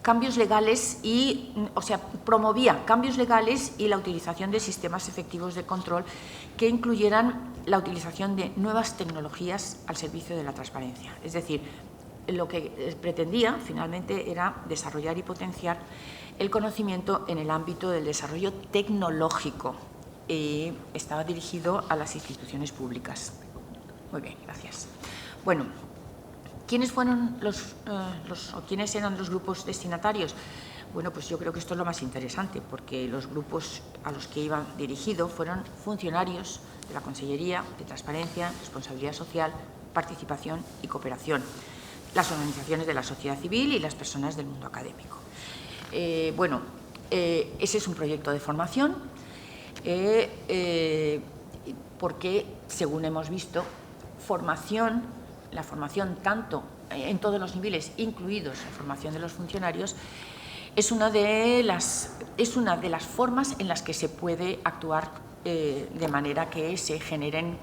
cambios legales y, o sea, promovía cambios legales y la utilización de sistemas efectivos de control que incluyeran la utilización de nuevas tecnologías al servicio de la transparencia. Es decir, lo que pretendía finalmente era desarrollar y potenciar el conocimiento en el ámbito del desarrollo tecnológico y estaba dirigido a las instituciones públicas. Muy bien, gracias. Bueno, ¿quiénes fueron quiénes eran los grupos destinatarios? Bueno, pues yo creo que esto es lo más interesante, porque los grupos a los que iba dirigido fueron funcionarios de la Consellería de Transparencia, Responsabilidad Social, Participación y Cooperación, las organizaciones de la sociedad civil y las personas del mundo académico. Ese es un proyecto de formación porque, según hemos visto, la formación tanto en todos los niveles, incluidos la formación de los funcionarios, es una de las formas en las que se puede actuar de manera que se generen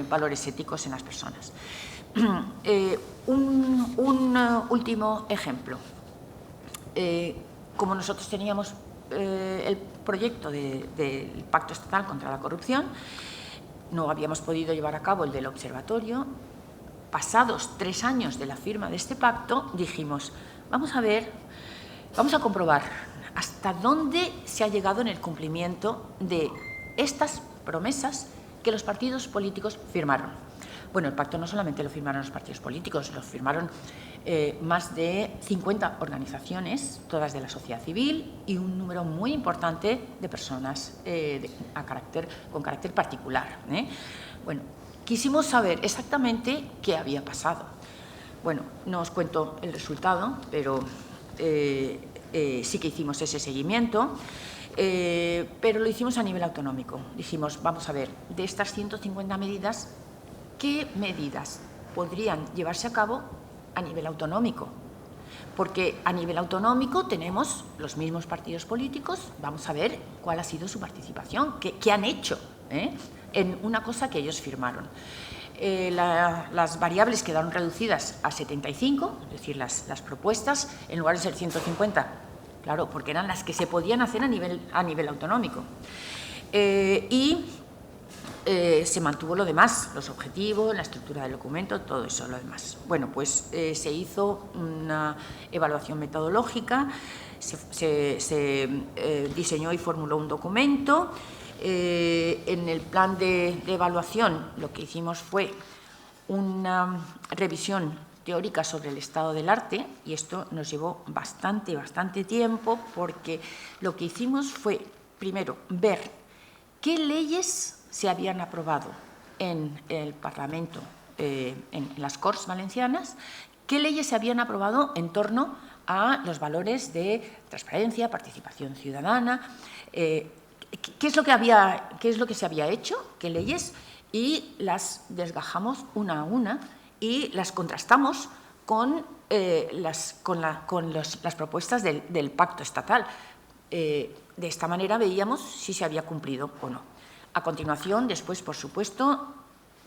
valores éticos en las personas. Un último ejemplo. Como nosotros teníamos el proyecto del Pacto Estatal contra la Corrupción, no habíamos podido llevar a cabo el del observatorio. Pasados 3 años de la firma de este pacto, dijimos, vamos a comprobar hasta dónde se ha llegado en el cumplimiento de estas promesas que los partidos políticos firmaron. Bueno, el pacto no solamente lo firmaron los partidos políticos, lo firmaron más de 50 organizaciones, todas de la sociedad civil, y un número muy importante de personas con carácter particular. Bueno, quisimos saber exactamente qué había pasado. Bueno, no os cuento el resultado, pero sí que hicimos ese seguimiento, pero lo hicimos a nivel autonómico. Dijimos, vamos a ver, de estas 150 medidas, ¿qué medidas podrían llevarse a cabo a nivel autonómico? Porque a nivel autonómico tenemos los mismos partidos políticos, vamos a ver cuál ha sido su participación, qué han hecho en una cosa que ellos firmaron. Las variables quedaron reducidas a 75, es decir, las propuestas, en lugar de ser 150, claro, porque eran las que se podían hacer a nivel autonómico. Se mantuvo lo demás, los objetivos, la estructura del documento, todo eso, lo demás. Bueno, pues se hizo una evaluación metodológica, se diseñó y formuló un documento. En el plan de evaluación lo que hicimos fue una revisión teórica sobre el estado del arte, y esto nos llevó bastante tiempo, porque lo que hicimos fue, primero, ver qué leyes se habían aprobado en el Parlamento, en las Corts Valencianas, qué leyes se habían aprobado en torno a los valores de transparencia, participación ciudadana, qué es lo que se había hecho, qué leyes, y las desgajamos una a una y las contrastamos con las propuestas del Pacto Estatal. De esta manera veíamos si se había cumplido o no. A continuación, después, por supuesto,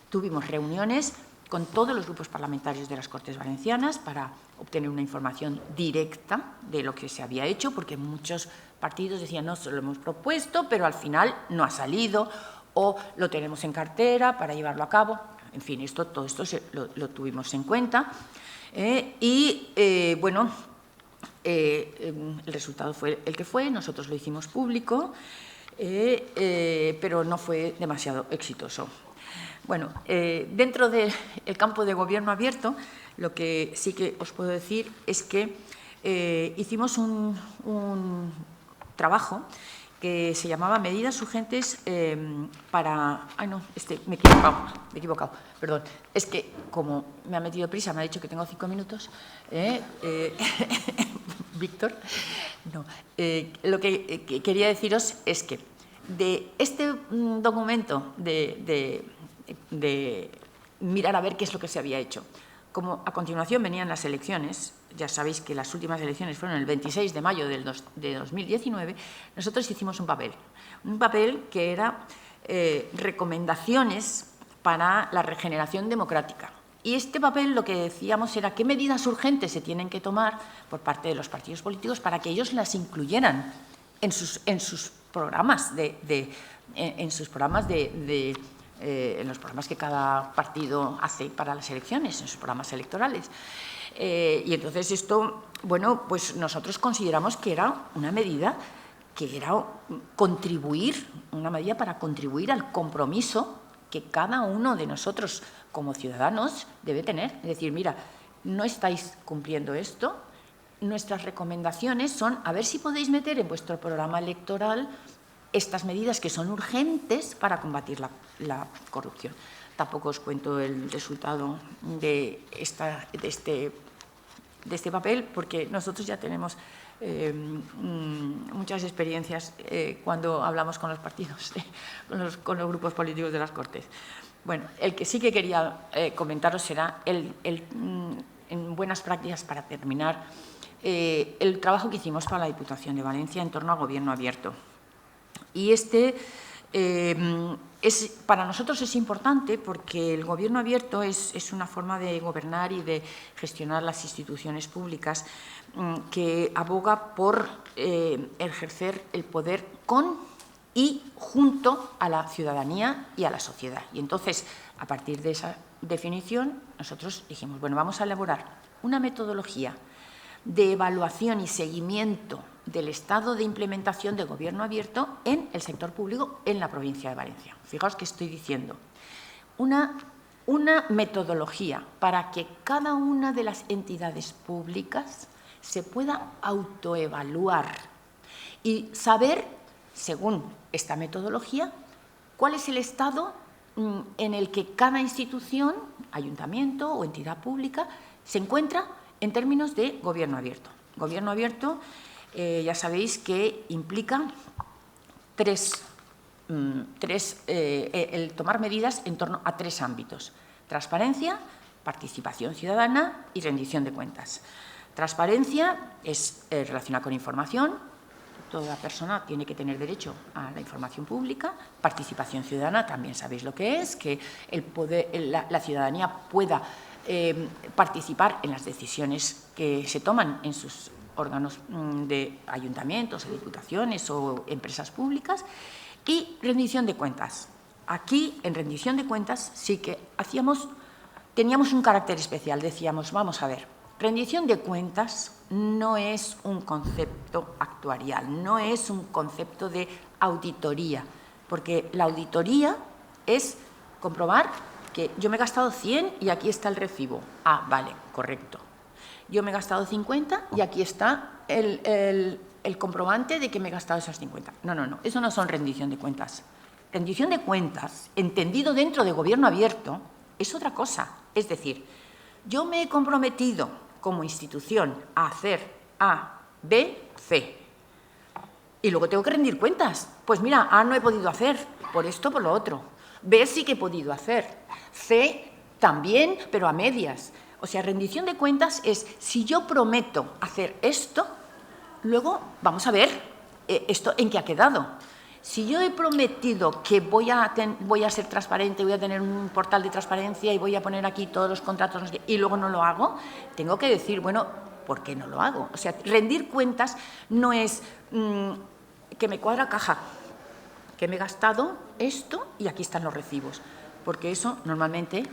tuvimos reuniones con todos los grupos parlamentarios de las Cortes Valencianas para obtener una información directa de lo que se había hecho, porque muchos partidos decían, no, se lo hemos propuesto, pero al final no ha salido, o lo tenemos en cartera para llevarlo a cabo. En fin, todo esto lo tuvimos en cuenta. El resultado fue el que fue, nosotros lo hicimos público, pero no fue demasiado exitoso. Bueno, dentro del campo de gobierno abierto, lo que sí que os puedo decir es que hicimos un trabajo que se llamaba Medidas Urgentes para... Ay, no, me he equivocado, perdón. Es que, como me ha metido prisa, me ha dicho que tengo 5 minutos, Víctor, no. Lo que quería deciros es que de este documento de mirar a ver qué es lo que se había hecho, como a continuación venían las elecciones, ya sabéis que las últimas elecciones fueron el 26 de mayo de 2019, nosotros hicimos un papel que era recomendaciones para la regeneración democrática Y este papel lo que decíamos era qué medidas urgentes se tienen que tomar por parte de los partidos políticos para que ellos las incluyeran en sus programas en los programas que cada partido hace para las elecciones, en sus programas electorales. Y entonces esto, bueno, pues nosotros consideramos que era una medida que era una medida para contribuir al compromiso que cada uno de nosotros como ciudadanos debe tener. Es decir, mira, no estáis cumpliendo esto, nuestras recomendaciones son a ver si podéis meter en vuestro programa electoral estas medidas que son urgentes para combatir la corrupción. Tampoco os cuento el resultado de este papel, porque nosotros ya tenemos muchas experiencias cuando hablamos con los partidos, con los grupos políticos de las Cortes. Bueno, el que sí que quería comentaros será en buenas prácticas, para terminar, el trabajo que hicimos para la Diputación de Valencia en torno al gobierno abierto. Y para nosotros es importante porque el gobierno abierto es una forma de gobernar y de gestionar las instituciones públicas que aboga por ejercer el poder con y junto a la ciudadanía y a la sociedad. Y entonces, a partir de esa definición, nosotros dijimos, bueno, vamos a elaborar una metodología de evaluación y seguimiento del estado de implementación del gobierno abierto en el sector público en la provincia de Valencia. Fijaos que estoy diciendo, una metodología para que cada una de las entidades públicas se pueda autoevaluar y saber, según esta metodología, cuál es el estado en el que cada institución, ayuntamiento o entidad pública se encuentra en términos de gobierno abierto. Gobierno abierto, ya sabéis que implica el tomar medidas en torno a 3 ámbitos: transparencia, participación ciudadana y rendición de cuentas. Transparencia es relacionada con información. Toda persona tiene que tener derecho a la información pública. Participación ciudadana, también sabéis lo que es, que la ciudadanía pueda participar en las decisiones que se toman en sus órganos de ayuntamientos, o diputaciones o empresas públicas. Y rendición de cuentas. Aquí, en rendición de cuentas, sí que teníamos un carácter especial. Decíamos, vamos a ver, rendición de cuentas no es un concepto actuarial, no es un concepto de auditoría, porque la auditoría es comprobar que yo me he gastado 100 y aquí está el recibo. Ah, vale, correcto. Yo me he gastado 50 y aquí está el comprobante de que me he gastado esas 50. No, eso no son rendición de cuentas. Rendición de cuentas, entendido dentro de gobierno abierto, es otra cosa. Es decir, yo me he comprometido como institución a hacer A, B, C. Y luego tengo que rendir cuentas. Pues mira, A no he podido hacer, por esto, por lo otro. B sí que he podido hacer. C también, pero a medias. O sea, rendición de cuentas es, si yo prometo hacer esto, luego vamos a ver esto en qué ha quedado. Si yo he prometido que voy a ser transparente, voy a tener un portal de transparencia y voy a poner aquí todos los contratos y luego no lo hago, tengo que decir, bueno, ¿por qué no lo hago? O sea, rendir cuentas no es que me cuadra caja, que me he gastado esto y aquí están los recibos. Porque eso normalmente,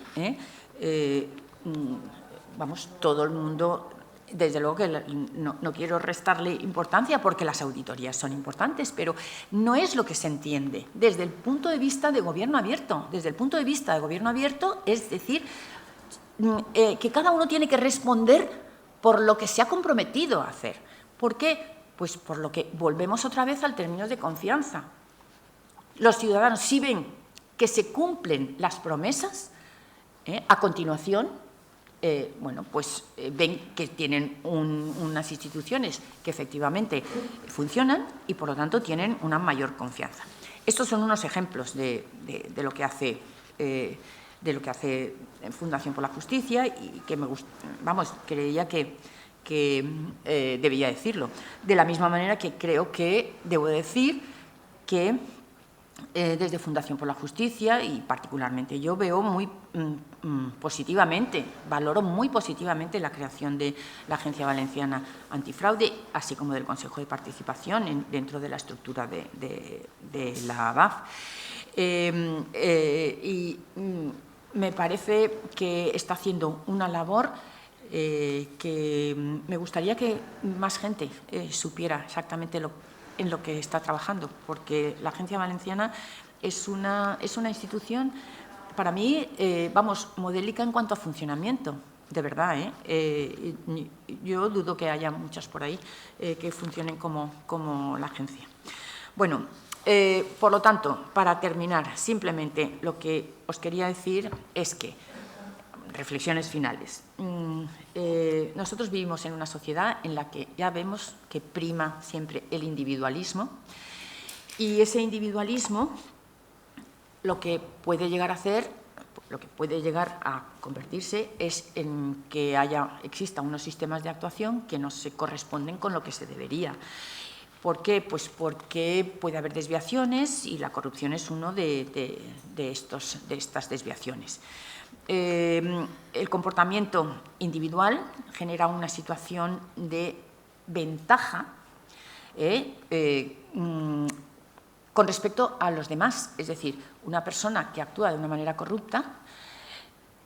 todo el mundo... Desde luego que no quiero restarle importancia porque las auditorías son importantes, pero no es lo que se entiende desde el punto de vista de gobierno abierto. Desde el punto de vista de gobierno abierto, es decir, que cada uno tiene que responder por lo que se ha comprometido a hacer. ¿Por qué? Pues por lo que volvemos otra vez al término de confianza. Los ciudadanos, si ven que se cumplen las promesas, a continuación, ven que tienen unas instituciones que efectivamente funcionan y, por lo tanto, tienen una mayor confianza. Estos son unos ejemplos de lo que hace Fundación por la Justicia y que creía que debía decirlo. De la misma manera que creo que debo decir que desde Fundación por la Justicia y particularmente yo veo muy positivamente, valoro muy positivamente la creación de la Agencia Valenciana Antifraude, así como del Consejo de Participación dentro de la estructura de la AVAF. Me parece que está haciendo una labor que me gustaría que más gente supiera exactamente en lo que está trabajando, porque la Agencia Valenciana es una institución, para mí, vamos, modélica en cuanto a funcionamiento, de verdad. Yo dudo que haya muchas por ahí que funcionen como la agencia. Bueno, por lo tanto, para terminar, simplemente lo que os quería decir es que, reflexiones finales. Nosotros vivimos en una sociedad en la que ya vemos que prima siempre el individualismo, y ese individualismo lo que puede llegar a hacer, lo que puede llegar a convertirse es en que existan unos sistemas de actuación que no se corresponden con lo que se debería. ¿Por qué? Pues porque puede haber desviaciones y la corrupción es uno de estas desviaciones. El comportamiento individual genera una situación de ventaja con respecto a los demás. Es decir, una persona que actúa de una manera corrupta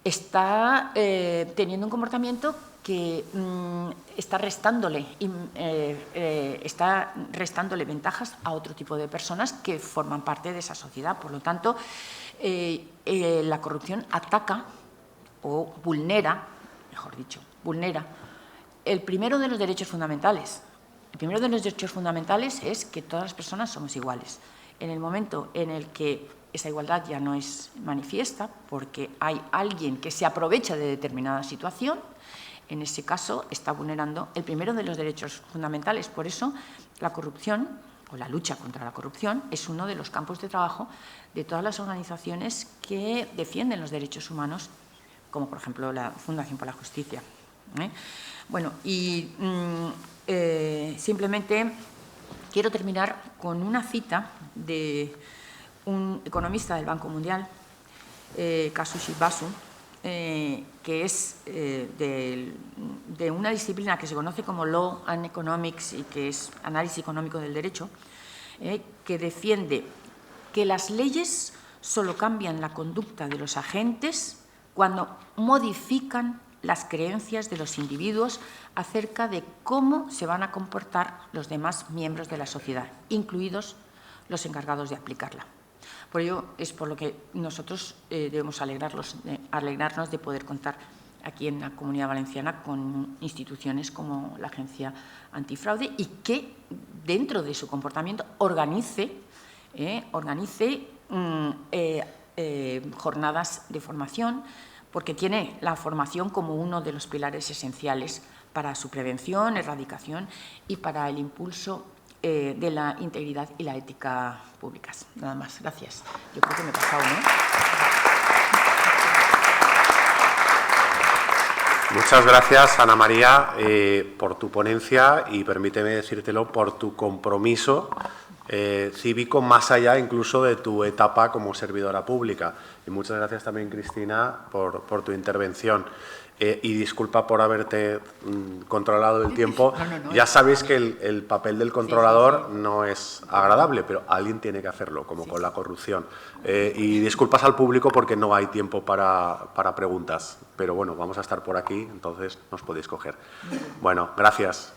está teniendo un comportamiento que está restándole ventajas a otro tipo de personas que forman parte de esa sociedad. Por lo tanto, la corrupción ataca o vulnera, mejor dicho, vulnera el primero de los derechos fundamentales. El primero de los derechos fundamentales es que todas las personas somos iguales. En el momento en el que esa igualdad ya no es manifiesta porque hay alguien que se aprovecha de determinada situación, en ese caso está vulnerando el primero de los derechos fundamentales. Por eso la corrupción o la lucha contra la corrupción es uno de los campos de trabajo de todas las organizaciones que defienden los derechos humanos, como por ejemplo la Fundación por la Justicia. Bueno, y simplemente quiero terminar con una cita de un economista del Banco Mundial, Kazushi Basu, que es de una disciplina que se conoce como Law and Economics y que es análisis económico del derecho, que defiende que las leyes solo cambian la conducta de los agentes cuando modifican las creencias de los individuos acerca de cómo se van a comportar los demás miembros de la sociedad, incluidos los encargados de aplicarla. Por ello es por lo que nosotros debemos alegrarnos de poder contar aquí en la Comunidad Valenciana con instituciones como la Agencia Antifraude y que dentro de su comportamiento organice jornadas de formación, porque tiene la formación como uno de los pilares esenciales para su prevención, erradicación y para el impulso de la integridad y la ética públicas. Nada más. Gracias. Yo creo que me he pasado, ¿no? Muchas gracias, Ana María, por tu ponencia y permíteme decírtelo por tu compromiso cívico más allá incluso de tu etapa como servidora pública. Y muchas gracias también, Cristina, por tu intervención. Y disculpa por haberte controlado el tiempo. No. Ya sabéis que el papel del controlador no es agradable, pero alguien tiene que hacerlo, como con la corrupción. Y disculpas al público porque no hay tiempo para preguntas. Pero bueno, vamos a estar por aquí, entonces nos podéis coger. Bueno, gracias.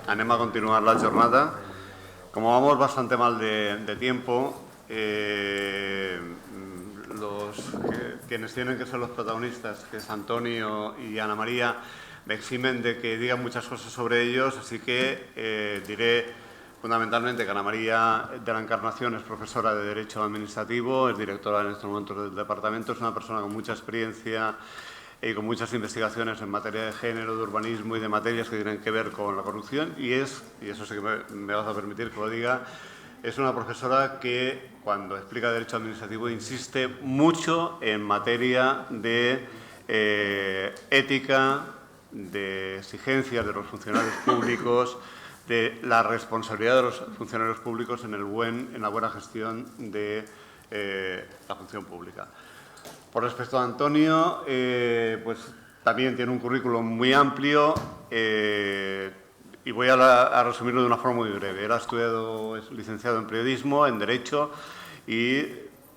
Anem a continuar la jornada. Como vamos bastante mal de tiempo, quienes tienen que ser los protagonistas, que es Antonio y Ana María, me eximen de que digan muchas cosas sobre ellos, así que diré fundamentalmente que Ana María de la Encarnación es profesora de Derecho Administrativo, es directora en estos momentos del departamento, es una persona con mucha experiencia y con muchas investigaciones en materia de género, de urbanismo y de materias que tienen que ver con la corrupción y eso sí que me vas a permitir que lo diga, es una profesora que cuando explica Derecho Administrativo insiste mucho en materia de ética, de exigencias de los funcionarios públicos, de la responsabilidad de los funcionarios públicos en la buena gestión de la función pública. Por respecto a Antonio, pues también tiene un currículum muy amplio y voy a resumirlo de una forma muy breve. Él ha estudiado, es licenciado en periodismo, en Derecho y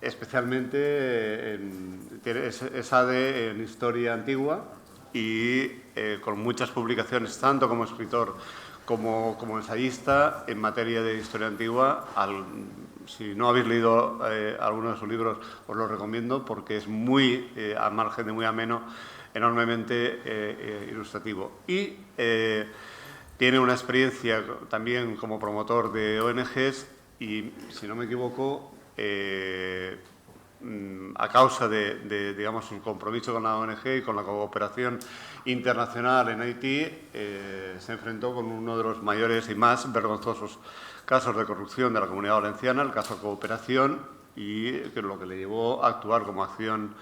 especialmente es ADE en Historia Antigua y con muchas publicaciones, tanto como escritor como ensayista en materia de Historia Antigua. Si no habéis leído alguno de sus libros, os lo recomiendo porque es muy, al margen de muy ameno, enormemente ilustrativo. Y tiene una experiencia también como promotor de ONGs y, si no me equivoco, a causa de digamos, su compromiso con la ONG y con la cooperación internacional en Haití, se enfrentó con uno de los mayores y más vergonzosos casos de corrupción de la Comunidad Valenciana, el caso Cooperación, y que lo que le llevó a actuar como acción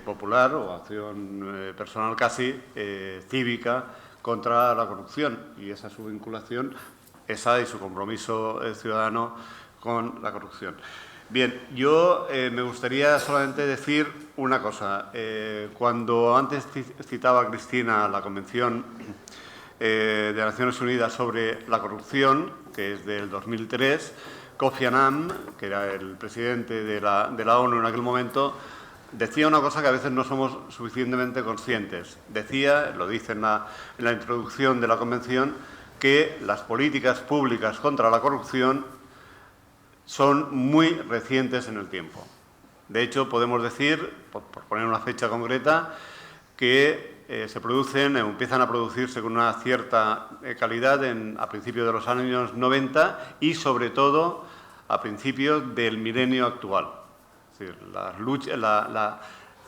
popular o acción personal casi cívica contra la corrupción. Y esa es su vinculación, esa y su compromiso ciudadano con la corrupción. Bien, yo me gustaría solamente decir una cosa. Cuando antes citaba a Cristina la Convención de Naciones Unidas sobre la corrupción, que es del 2003, Kofi Annan, que era el presidente de la ONU en aquel momento, decía una cosa que a veces no somos suficientemente conscientes. Decía, lo dice en la introducción de la Convención, que las políticas públicas contra la corrupción son muy recientes en el tiempo. De hecho, podemos decir, por poner una fecha concreta, que empiezan a producirse con una cierta calidad a principios de los años 90 y, sobre todo, a principios del milenio actual. Es decir,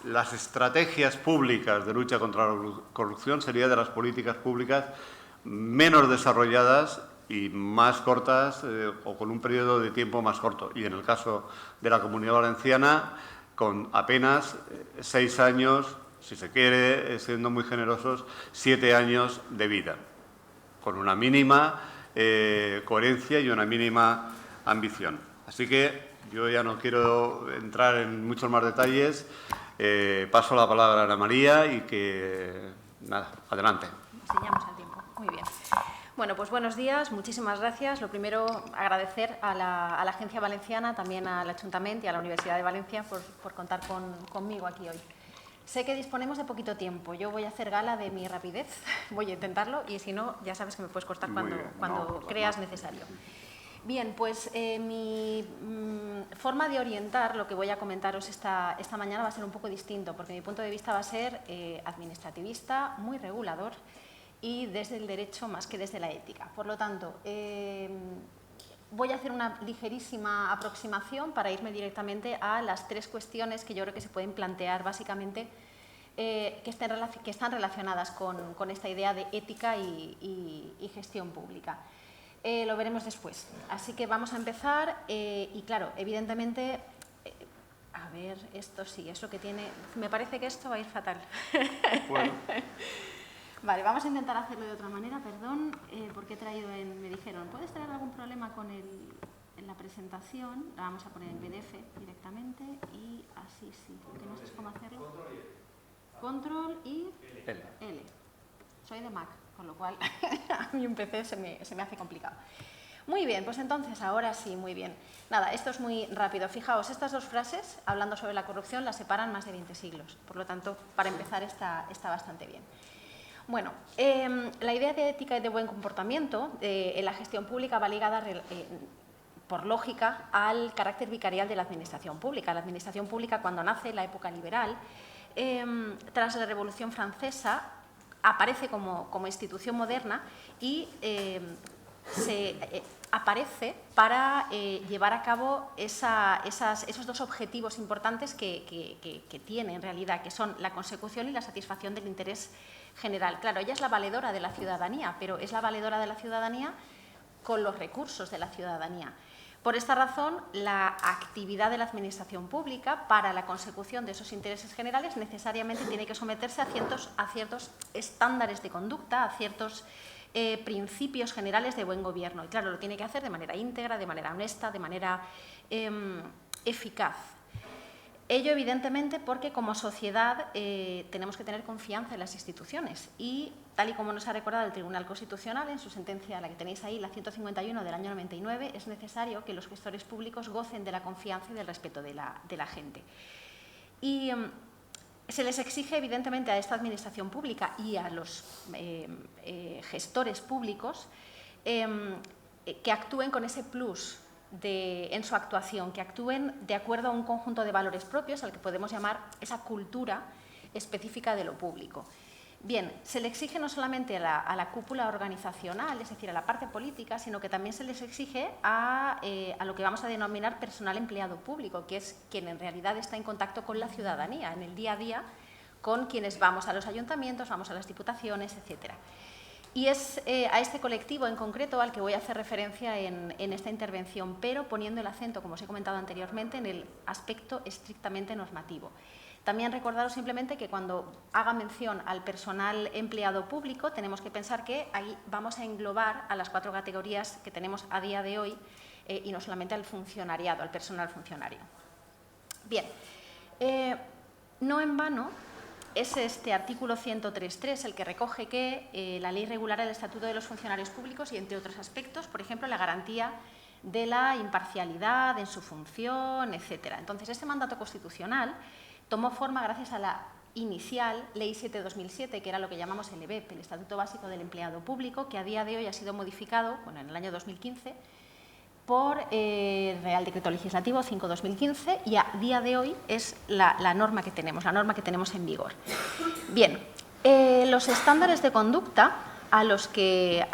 las estrategias públicas de lucha contra la corrupción serían de las políticas públicas menos desarrolladas y más cortas o con un periodo de tiempo más corto. Y en el caso de la Comunidad Valenciana, con apenas 6 años, si se quiere, siendo muy generosos, 7 años de vida, con una mínima coherencia y una mínima ambición. Así que yo ya no quiero entrar en muchos más detalles. Paso la palabra a Ana María y que, nada, adelante. Enseñamos el tiempo. Muy bien. Bueno, pues buenos días, muchísimas gracias. Lo primero, agradecer a la Agencia Valenciana, también al Ayuntamiento y a la Universidad de Valencia por contar conmigo aquí hoy. Sé que disponemos de poquito tiempo. Yo voy a hacer gala de mi rapidez, voy a intentarlo y si no, ya sabes que me puedes cortar cuando creas necesario. Bien, pues mi forma de orientar lo que voy a comentaros esta mañana va a ser un poco distinto, porque mi punto de vista va a ser administrativista, muy regulador, y desde el derecho más que desde la ética. Por lo tanto, voy a hacer una ligerísima aproximación para irme directamente a las 3 cuestiones que yo creo que se pueden plantear básicamente que están relacionadas con esta idea de ética y gestión pública. Lo veremos después. Así que vamos a empezar y claro, evidentemente, a ver, esto sí, es lo que tiene... Me parece que esto va a ir fatal. Bueno. Vale, vamos a intentar hacerlo de otra manera, perdón, porque he traído me dijeron, ¿puedes traer algún problema con en la presentación? La vamos a poner en PDF directamente y así sí, porque no sé cómo hacerlo. Control y L. Soy de Mac, con lo cual a mí un PC se me hace complicado. Muy bien, pues entonces ahora sí, muy bien. Nada, esto es muy rápido. Fijaos, estas 2 frases, hablando sobre la corrupción, las separan más de 20 siglos. Por lo tanto, para empezar está bastante bien. Bueno, la idea de ética y de buen comportamiento en la gestión pública va ligada, por lógica, al carácter vicarial de la administración pública. La administración pública, cuando nace en la época liberal, tras la Revolución Francesa, aparece como institución moderna y aparece para llevar a cabo esos 2 objetivos importantes que tiene en realidad, que son la consecución y la satisfacción del interés general. Claro, ella es la valedora de la ciudadanía, pero es la valedora de la ciudadanía con los recursos de la ciudadanía. Por esta razón, la actividad de la Administración pública para la consecución de esos intereses generales necesariamente tiene que someterse a ciertos estándares de conducta, a ciertos principios generales de buen gobierno. Y claro, lo tiene que hacer de manera íntegra, de manera honesta, de manera eficaz. Ello, evidentemente, porque como sociedad tenemos que tener confianza en las instituciones y, tal y como nos ha recordado el Tribunal Constitucional en su sentencia, la que tenéis ahí, la 151 del año 99, es necesario que los gestores públicos gocen de la confianza y del respeto de la gente. Y se les exige, evidentemente, a esta Administración pública y a los gestores públicos que actúen con ese plus en su actuación, que actúen de acuerdo a un conjunto de valores propios, al que podemos llamar esa cultura específica de lo público. Bien, se le exige no solamente a la cúpula organizacional, es decir, a la parte política, sino que también se les exige a lo que vamos a denominar personal empleado público, que es quien en realidad está en contacto con la ciudadanía, en el día a día, con quienes vamos a los ayuntamientos, vamos a las diputaciones, etcétera. Y es a este colectivo en concreto al que voy a hacer referencia en esta intervención, pero poniendo el acento, como os he comentado anteriormente, en el aspecto estrictamente normativo. También recordaros simplemente que cuando haga mención al personal empleado público, tenemos que pensar que ahí vamos a englobar a las 4 categorías que tenemos a día de hoy y no solamente al funcionariado, al personal funcionario. Bien, no en vano es este artículo 103.3 el que recoge que la ley regulará el Estatuto de los Funcionarios Públicos y, entre otros aspectos, por ejemplo, la garantía de la imparcialidad en su función, etcétera. Entonces, este mandato constitucional tomó forma gracias a la inicial Ley 7/2007, que era lo que llamamos el EBEP, el Estatuto Básico del Empleado Público, que a día de hoy ha sido modificado, bueno, en el año 2015, por Real Decreto Legislativo 5/2015 y a día de hoy es la norma que tenemos, en vigor. Bien, los estándares de conducta a los que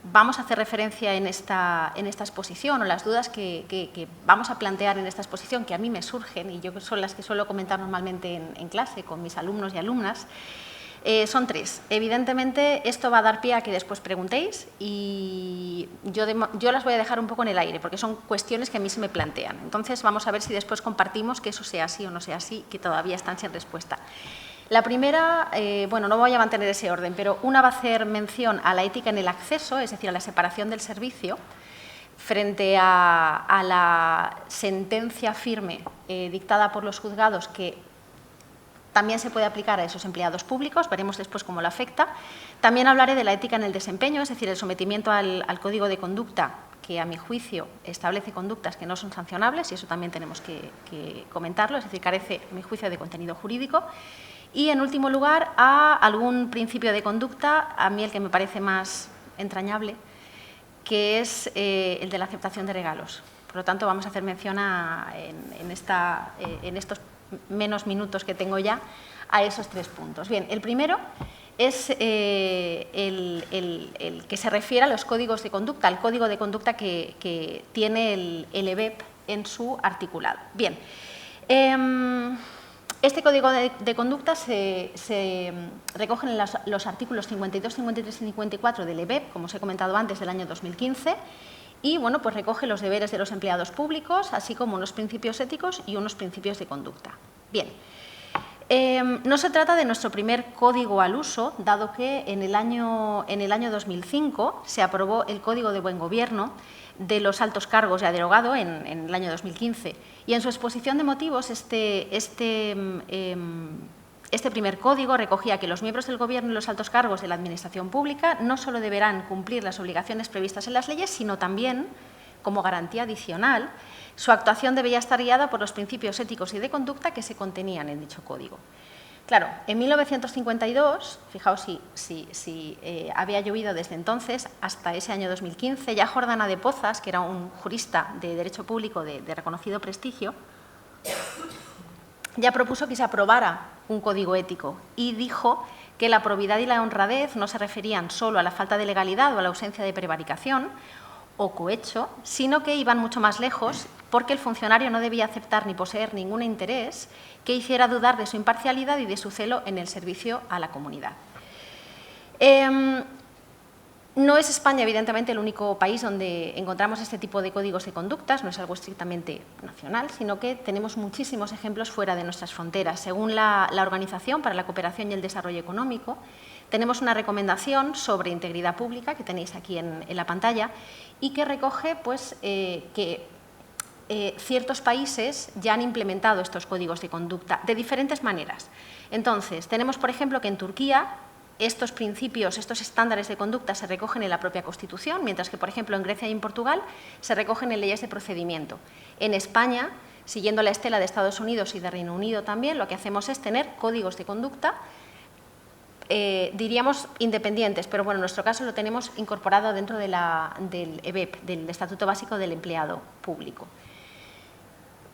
vamos a hacer referencia en esta exposición, o las dudas que vamos a plantear en esta exposición, que a mí me surgen y yo son las que suelo comentar normalmente en clase con mis alumnos y alumnas, son 3. Evidentemente, esto va a dar pie a que después preguntéis y yo las voy a dejar un poco en el aire porque son cuestiones que a mí se me plantean. Entonces, vamos a ver si después compartimos que eso sea así o no sea así, que todavía están sin respuesta. La primera, bueno, no voy a mantener ese orden, pero una va a hacer mención a la ética en el acceso, es decir, a la separación del servicio, frente a la sentencia firme dictada por los juzgados que también se puede aplicar a esos empleados públicos, veremos después cómo lo afecta. También hablaré de la ética en el desempeño, es decir, el sometimiento al Código de Conducta, que a mi juicio establece conductas que no son sancionables, y eso también tenemos que comentarlo, es decir, carece, a mi juicio, de contenido jurídico. Y, en último lugar, a algún principio de conducta, a mí el que me parece más entrañable, que es el de la aceptación de regalos. Por lo tanto, vamos a hacer mención en estos menos minutos que tengo ya a esos 3 puntos. Bien, el primero es el que se refiere a los códigos de conducta, al código de conducta que tiene el EBEP en su articulado. Bien, este código de conducta se recoge en los artículos 52, 53 y 54 del EBEP, como os he comentado antes, del año 2015, y bueno, pues recoge los deberes de los empleados públicos, así como unos principios éticos y unos principios de conducta. Bien, no se trata de nuestro primer código al uso, dado que en el año 2005 se aprobó el Código de Buen Gobierno de los altos cargos, ya derogado en el año 2015. Y en su exposición de motivos, este primer código recogía que los miembros del Gobierno y los altos cargos de la Administración Pública no solo deberán cumplir las obligaciones previstas en las leyes, sino también, como garantía adicional, su actuación debía estar guiada por los principios éticos y de conducta que se contenían en dicho código. Claro, en 1952, fijaos si había llovido desde entonces hasta ese año 2015, ya Jordana de Pozas, que era un jurista de Derecho Público de reconocido prestigio, ya propuso que se aprobara un código ético y dijo que la probidad y la honradez no se referían solo a la falta de legalidad o a la ausencia de prevaricación o cohecho, sino que iban mucho más lejos porque el funcionario no debía aceptar ni poseer ningún interés que hiciera dudar de su imparcialidad y de su celo en el servicio a la comunidad. No es España, evidentemente, el único país donde encontramos este tipo de códigos de conductas, no es algo estrictamente nacional, sino que tenemos muchísimos ejemplos fuera de nuestras fronteras. Según la Organización para la Cooperación y el Desarrollo Económico, tenemos una recomendación sobre integridad pública, que tenéis aquí en la pantalla, y que recoge pues, que ciertos países ya han implementado estos códigos de conducta de diferentes maneras. Entonces, tenemos, por ejemplo, que en Turquía estos principios, estos estándares de conducta se recogen en la propia Constitución, mientras que, por ejemplo, en Grecia y en Portugal se recogen en leyes de procedimiento. En España, siguiendo la estela de Estados Unidos y de Reino Unido también, lo que hacemos es tener códigos de conducta, diríamos independientes, pero bueno, en nuestro caso lo tenemos incorporado dentro de del EBEP, del Estatuto Básico del Empleado Público.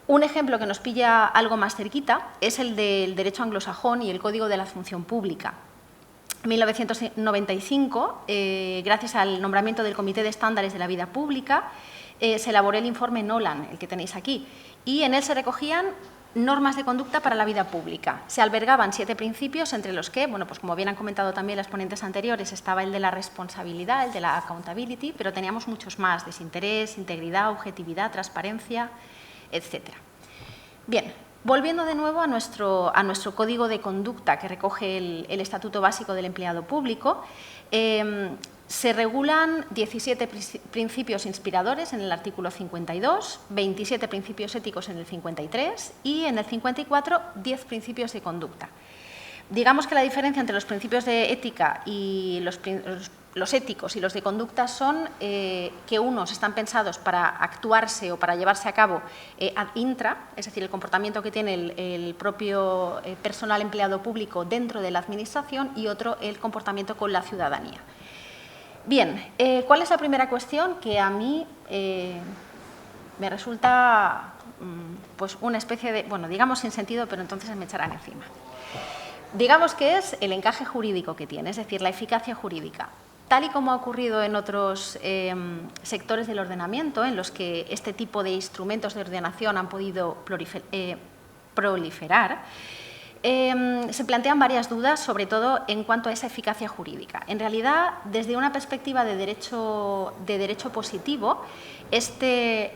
Un ejemplo que nos pilla algo más cerquita es el del derecho anglosajón y el Código de la Función Pública. En 1995, gracias al nombramiento del Comité de Estándares de la Vida Pública, se elaboró el informe Nolan, el que tenéis aquí, y en él se recogían normas de conducta para la vida pública. Se albergaban 7 principios, entre los que, bueno, pues como bien han comentado también las ponentes anteriores, estaba el de la responsabilidad, el de la accountability, pero teníamos muchos más: desinterés, integridad, objetividad, transparencia, etcétera. Bien. Volviendo de nuevo a nuestro código de conducta que recoge el Estatuto Básico del Empleado Público, se regulan 17 principios inspiradores en el artículo 52, 27 principios éticos en el 53 y en el 54 10 principios de conducta. Digamos que la diferencia entre los principios de ética y los éticos y los de conducta son que unos están pensados para actuarse o para llevarse a cabo ad intra, es decir, el comportamiento que tiene el propio personal empleado público dentro de la Administración, y otro el comportamiento con la ciudadanía. Bien, ¿cuál es la primera cuestión que a mí me resulta pues una especie de, bueno, digamos sin sentido, pero entonces me echarán encima? Digamos que es el encaje jurídico que tiene, es decir, la eficacia jurídica. Tal y como ha ocurrido en otros sectores del ordenamiento, en los que este tipo de instrumentos de ordenación han podido proliferar, se plantean varias dudas, sobre todo en cuanto a esa eficacia jurídica. En realidad, desde una perspectiva de derecho positivo, este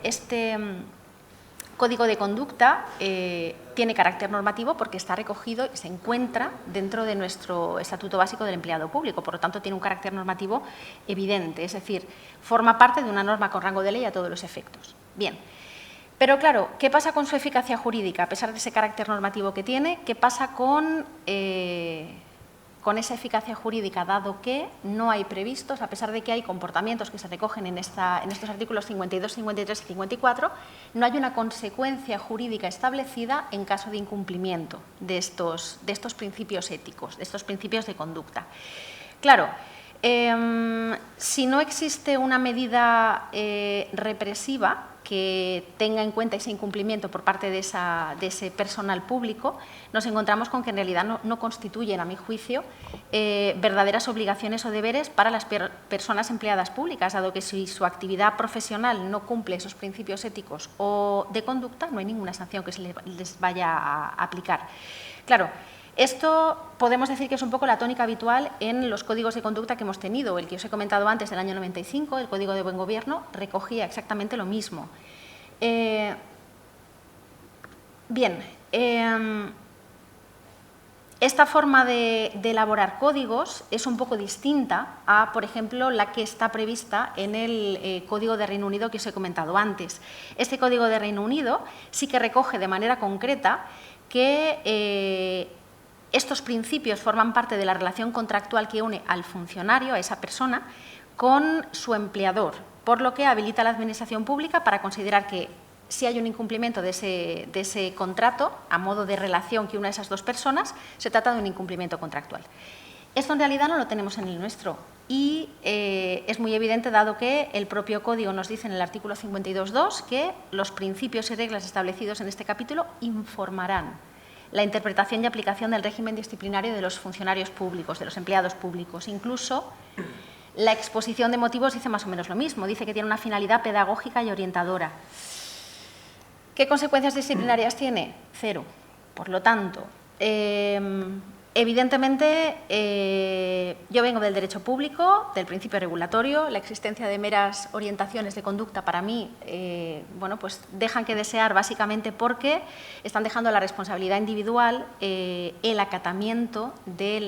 código de conducta tiene carácter normativo porque está recogido y se encuentra dentro de nuestro Estatuto Básico del Empleado Público, por lo tanto tiene un carácter normativo evidente, es decir, forma parte de una norma con rango de ley a todos los efectos. Bien, pero claro, ¿qué pasa con su eficacia jurídica? A pesar de ese carácter normativo que tiene, ¿qué pasa con esa eficacia jurídica, dado que no hay previstos, a pesar de que hay comportamientos que se recogen en estos artículos 52, 53 y 54, no hay una consecuencia jurídica establecida en caso de incumplimiento de estos principios éticos, de estos principios de conducta? Claro, si no existe una medida represiva que tenga en cuenta ese incumplimiento por parte de ese personal público, nos encontramos con que en realidad no constituyen, a mi juicio, verdaderas obligaciones o deberes para las personas empleadas públicas, dado que si su actividad profesional no cumple esos principios éticos o de conducta, no hay ninguna sanción que se les vaya a aplicar. Claro, esto podemos decir que es un poco la tónica habitual en los códigos de conducta que hemos tenido. El que os he comentado antes, del año 95, el Código de Buen Gobierno, recogía exactamente lo mismo. Esta forma de elaborar códigos es un poco distinta a, por ejemplo, la que está prevista en el Código de Reino Unido que os he comentado antes. Este Código de Reino Unido sí que recoge de manera concreta que estos principios forman parte de la relación contractual que une al funcionario, a esa persona, con su empleador, por lo que habilita a la Administración Pública para considerar que si hay un incumplimiento de ese contrato, a modo de relación que une a esas dos personas, se trata de un incumplimiento contractual. Esto en realidad no lo tenemos en el nuestro y es muy evidente, dado que el propio Código nos dice en el artículo 52.2 que los principios y reglas establecidos en este capítulo informarán la interpretación y aplicación del régimen disciplinario de los funcionarios públicos, de los empleados públicos. Incluso la exposición de motivos dice más o menos lo mismo, dice que tiene una finalidad pedagógica y orientadora. ¿Qué consecuencias disciplinarias tiene? Cero. Por lo tanto, Evidentemente, yo vengo del derecho público, del principio regulatorio. La existencia de meras orientaciones de conducta para mí, bueno, pues dejan que desear básicamente porque están dejando la responsabilidad individual el acatamiento de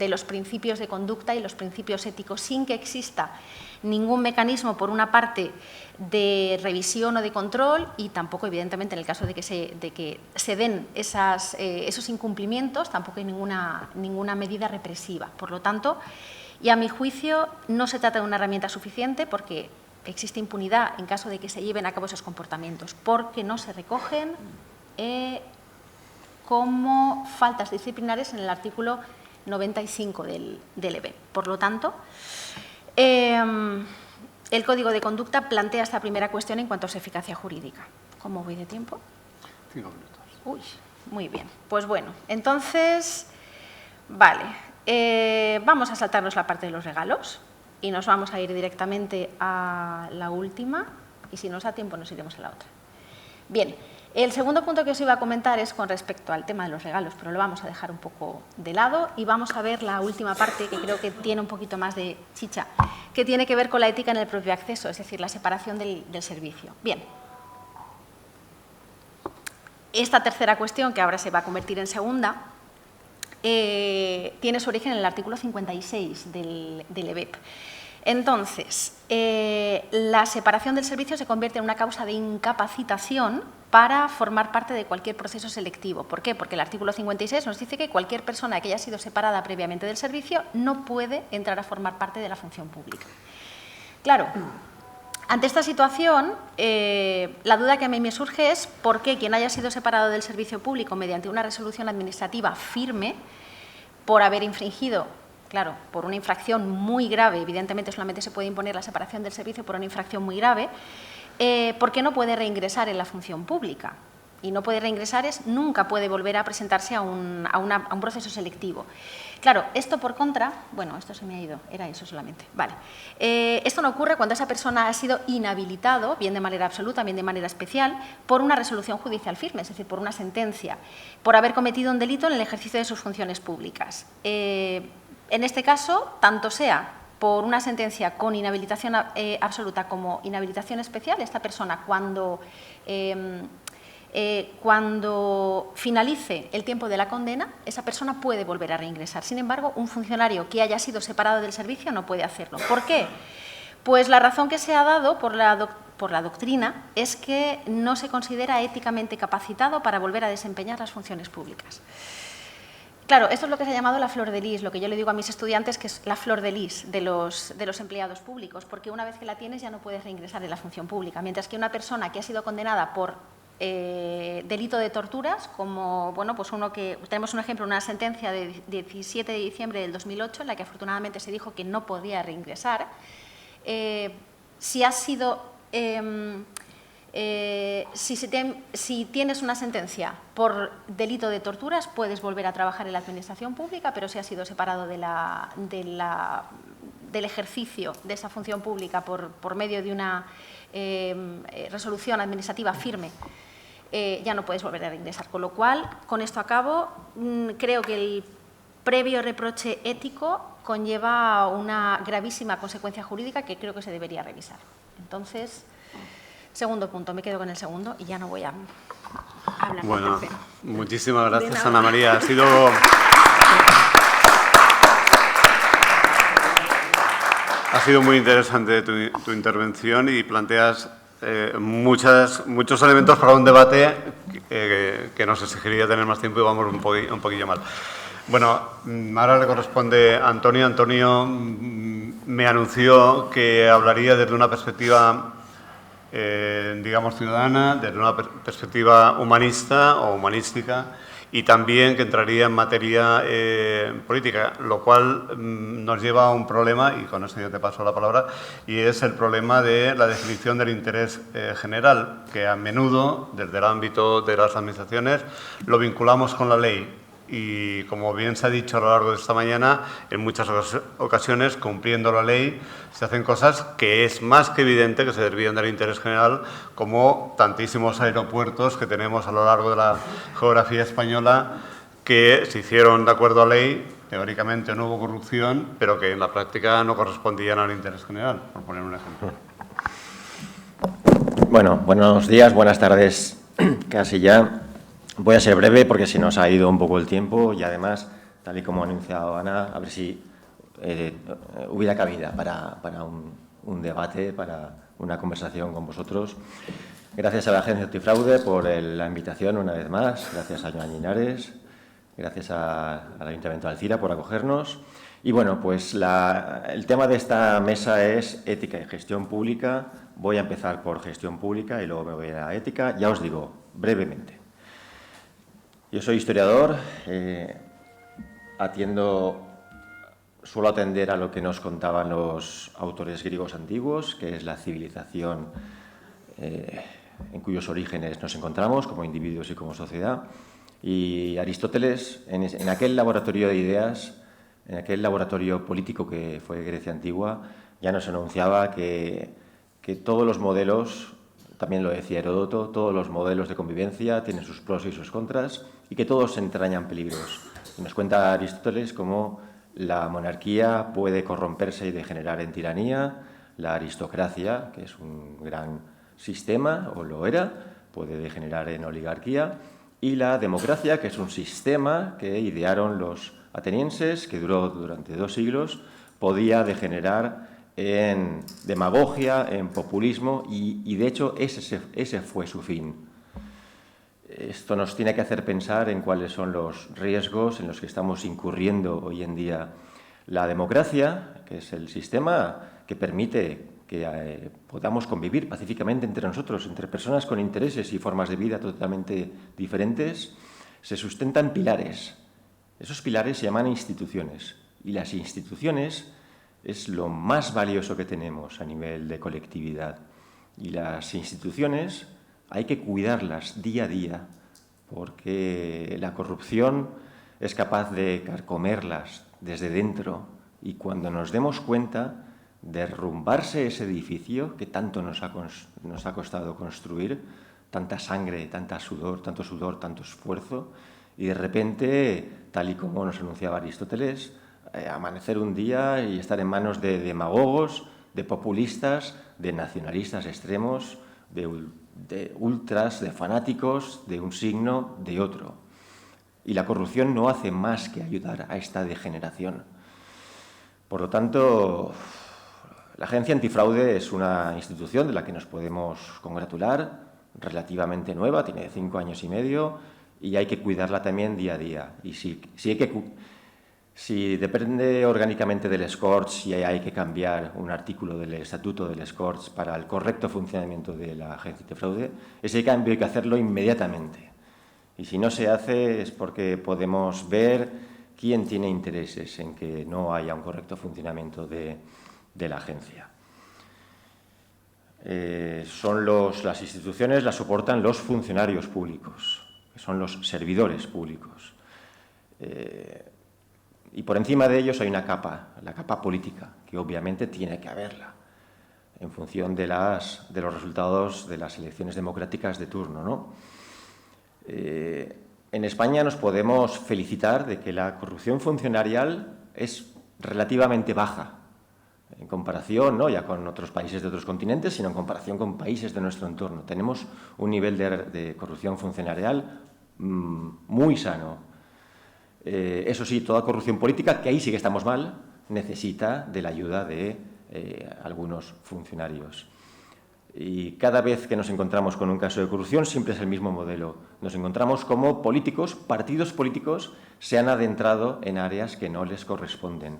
los principios de conducta y los principios éticos sin que exista ningún mecanismo, por una parte, de revisión o de control y tampoco, evidentemente, en el caso de que se den esos incumplimientos, tampoco hay ninguna medida represiva. Por lo tanto, y a mi juicio, no se trata de una herramienta suficiente porque existe impunidad en caso de que se lleven a cabo esos comportamientos, porque no se recogen como faltas disciplinarias en el artículo 95 del EB. Por lo tanto, el Código de Conducta plantea esta primera cuestión en cuanto a su eficacia jurídica. ¿Cómo voy de tiempo? 5 minutos. Uy, muy bien. Pues bueno, entonces, vale. Vamos a saltarnos la parte de los regalos y nos vamos a ir directamente a la última y si nos da tiempo nos iremos a la otra. Bien, el segundo punto que os iba a comentar es con respecto al tema de los regalos, pero lo vamos a dejar un poco de lado y vamos a ver la última parte que creo que tiene un poquito más de chicha, que tiene que ver con la ética en el propio acceso, es decir, la separación del servicio. Bien. Esta tercera cuestión, que ahora se va a convertir en segunda, tiene su origen en el artículo 56 del EBEP. Entonces, la separación del servicio se convierte en una causa de incapacitación para formar parte de cualquier proceso selectivo. ¿Por qué? Porque el artículo 56 nos dice que cualquier persona que haya sido separada previamente del servicio no puede entrar a formar parte de la función pública. Claro, ante esta situación, la duda que a mí me surge es por qué quien haya sido separado del servicio público mediante una resolución administrativa firme por haber infringido, claro, por una infracción muy grave, evidentemente solamente se puede imponer la separación del servicio por una infracción muy grave, ¿por qué no puede reingresar en la función pública? Y no puede reingresar es nunca puede volver a presentarse a un proceso selectivo. Claro, esto por contra, bueno, esto se me ha ido, era eso solamente, vale. Esto no ocurre cuando esa persona ha sido inhabilitado, bien de manera absoluta, bien de manera especial, por una resolución judicial firme, es decir, por una sentencia, por haber cometido un delito en el ejercicio de sus funciones públicas. En este caso, tanto sea por una sentencia con inhabilitación absoluta como inhabilitación especial, esta persona cuando finalice el tiempo de la condena, esa persona puede volver a reingresar. Sin embargo, un funcionario que haya sido separado del servicio no puede hacerlo. ¿Por qué? Pues la razón que se ha dado por la doctrina es que no se considera éticamente capacitado para volver a desempeñar las funciones públicas. Claro, esto es lo que se ha llamado la flor de lis, lo que yo le digo a mis estudiantes que es la flor de lis de los empleados públicos, porque una vez que la tienes ya no puedes reingresar en la función pública, mientras que una persona que ha sido condenada por delito de torturas, como, bueno, pues tenemos un ejemplo, una sentencia de 17 de diciembre del 2008, en la que afortunadamente se dijo que no podía reingresar. Si tienes una sentencia por delito de torturas, puedes volver a trabajar en la administración pública, pero si has sido separado del ejercicio de esa función pública por medio de una resolución administrativa firme, ya no puedes volver a reingresar. Con lo cual, con esto acabo, creo que el previo reproche ético conlleva una gravísima consecuencia jurídica que creo que se debería revisar. Entonces, segundo punto, me quedo con el segundo y ya no voy a hablar. Bueno, muchísimas gracias, Ana María. Ha sido muy interesante tu intervención y planteas muchos elementos para un debate que nos exigiría tener más tiempo y vamos un poquillo mal. Bueno, ahora le corresponde a Antonio. Antonio me anunció que hablaría desde una perspectiva, digamos, ciudadana, desde una perspectiva humanista o humanística, y también que entraría en materia política, lo cual nos lleva a un problema, y con esto ya te paso la palabra, y es el problema de la definición del interés general, que a menudo, desde el ámbito de las administraciones, lo vinculamos con la ley. Y, como bien se ha dicho a lo largo de esta mañana, en muchas ocasiones, cumpliendo la ley, se hacen cosas que es más que evidente que se desvían del interés general, como tantísimos aeropuertos que tenemos a lo largo de la geografía española, que se hicieron de acuerdo a ley, teóricamente no hubo corrupción, pero que en la práctica no correspondían al interés general, por poner un ejemplo. Bueno, buenos días, buenas tardes, casi ya. Voy a ser breve porque se nos ha ido un poco el tiempo y además, tal y como ha anunciado Ana, a ver si hubiera cabida para un debate, para una conversación con vosotros. Gracias a la Agencia Antifraude por la invitación una vez más, gracias a Joan Linares, gracias al Ayuntamiento de Alzira por acogernos. Y bueno, pues el tema de esta mesa es ética y gestión pública. Voy a empezar por gestión pública y luego me voy a la ética. Ya os digo, brevemente. Yo soy historiador, suelo atender a lo que nos contaban los autores griegos antiguos, que es la civilización en cuyos orígenes nos encontramos como individuos y como sociedad. Y Aristóteles, en aquel laboratorio de ideas, en aquel laboratorio político que fue Grecia antigua, ya nos anunciaba que todos los modelos, también lo decía Heródoto, todos los modelos de convivencia tienen sus pros y sus contras y que todos entrañan peligros. Y nos cuenta Aristóteles cómo la monarquía puede corromperse y degenerar en tiranía, la aristocracia, que es un gran sistema, o lo era, puede degenerar en oligarquía, y la democracia, que es un sistema que idearon los atenienses, que duró durante 2 siglos, podía degenerar en demagogia, en populismo, y de hecho ese fue su fin. Esto nos tiene que hacer pensar en cuáles son los riesgos en los que estamos incurriendo hoy en día. La democracia, que es el sistema que permite que podamos convivir pacíficamente entre nosotros, entre personas con intereses y formas de vida totalmente diferentes, se sustenta en pilares. Esos pilares se llaman instituciones, y las instituciones es lo más valioso que tenemos a nivel de colectividad. Y las instituciones hay que cuidarlas día a día, porque la corrupción es capaz de carcomerlas desde dentro y cuando nos demos cuenta, derrumbarse ese edificio que tanto nos ha costado construir, tanta sangre, tanto sudor, tanto esfuerzo, y de repente, tal y como nos anunciaba Aristóteles, amanecer un día y estar en manos de demagogos, de populistas, de nacionalistas extremos, de ultras, de fanáticos, de un signo, de otro. Y la corrupción no hace más que ayudar a esta degeneración. Por lo tanto, la Agencia Antifraude es una institución de la que nos podemos congratular, relativamente nueva, tiene 5 años y medio, y hay que cuidarla también día a día. Y si depende orgánicamente del Scorch y hay que cambiar un artículo del Estatuto del Scorch para el correcto funcionamiento de la Agencia Antifraude, ese cambio hay que hacerlo inmediatamente. Y si no se hace es porque podemos ver quién tiene intereses en que no haya un correcto funcionamiento de la agencia. Las instituciones las soportan los funcionarios públicos, que son los servidores públicos. Y por encima de ellos hay una capa, la capa política, que obviamente tiene que haberla, en función de los resultados de las elecciones democráticas de turno, ¿no? En España nos podemos felicitar de que la corrupción funcionarial es relativamente baja, en comparación, no ya con otros países de otros continentes, sino en comparación con países de nuestro entorno. Tenemos un nivel de corrupción funcionarial muy sano. Eso sí, toda corrupción política, que ahí sí que estamos mal, necesita de la ayuda de algunos funcionarios. Y cada vez que nos encontramos con un caso de corrupción siempre es el mismo modelo. Nos encontramos como políticos, partidos políticos, se han adentrado en áreas que no les corresponden.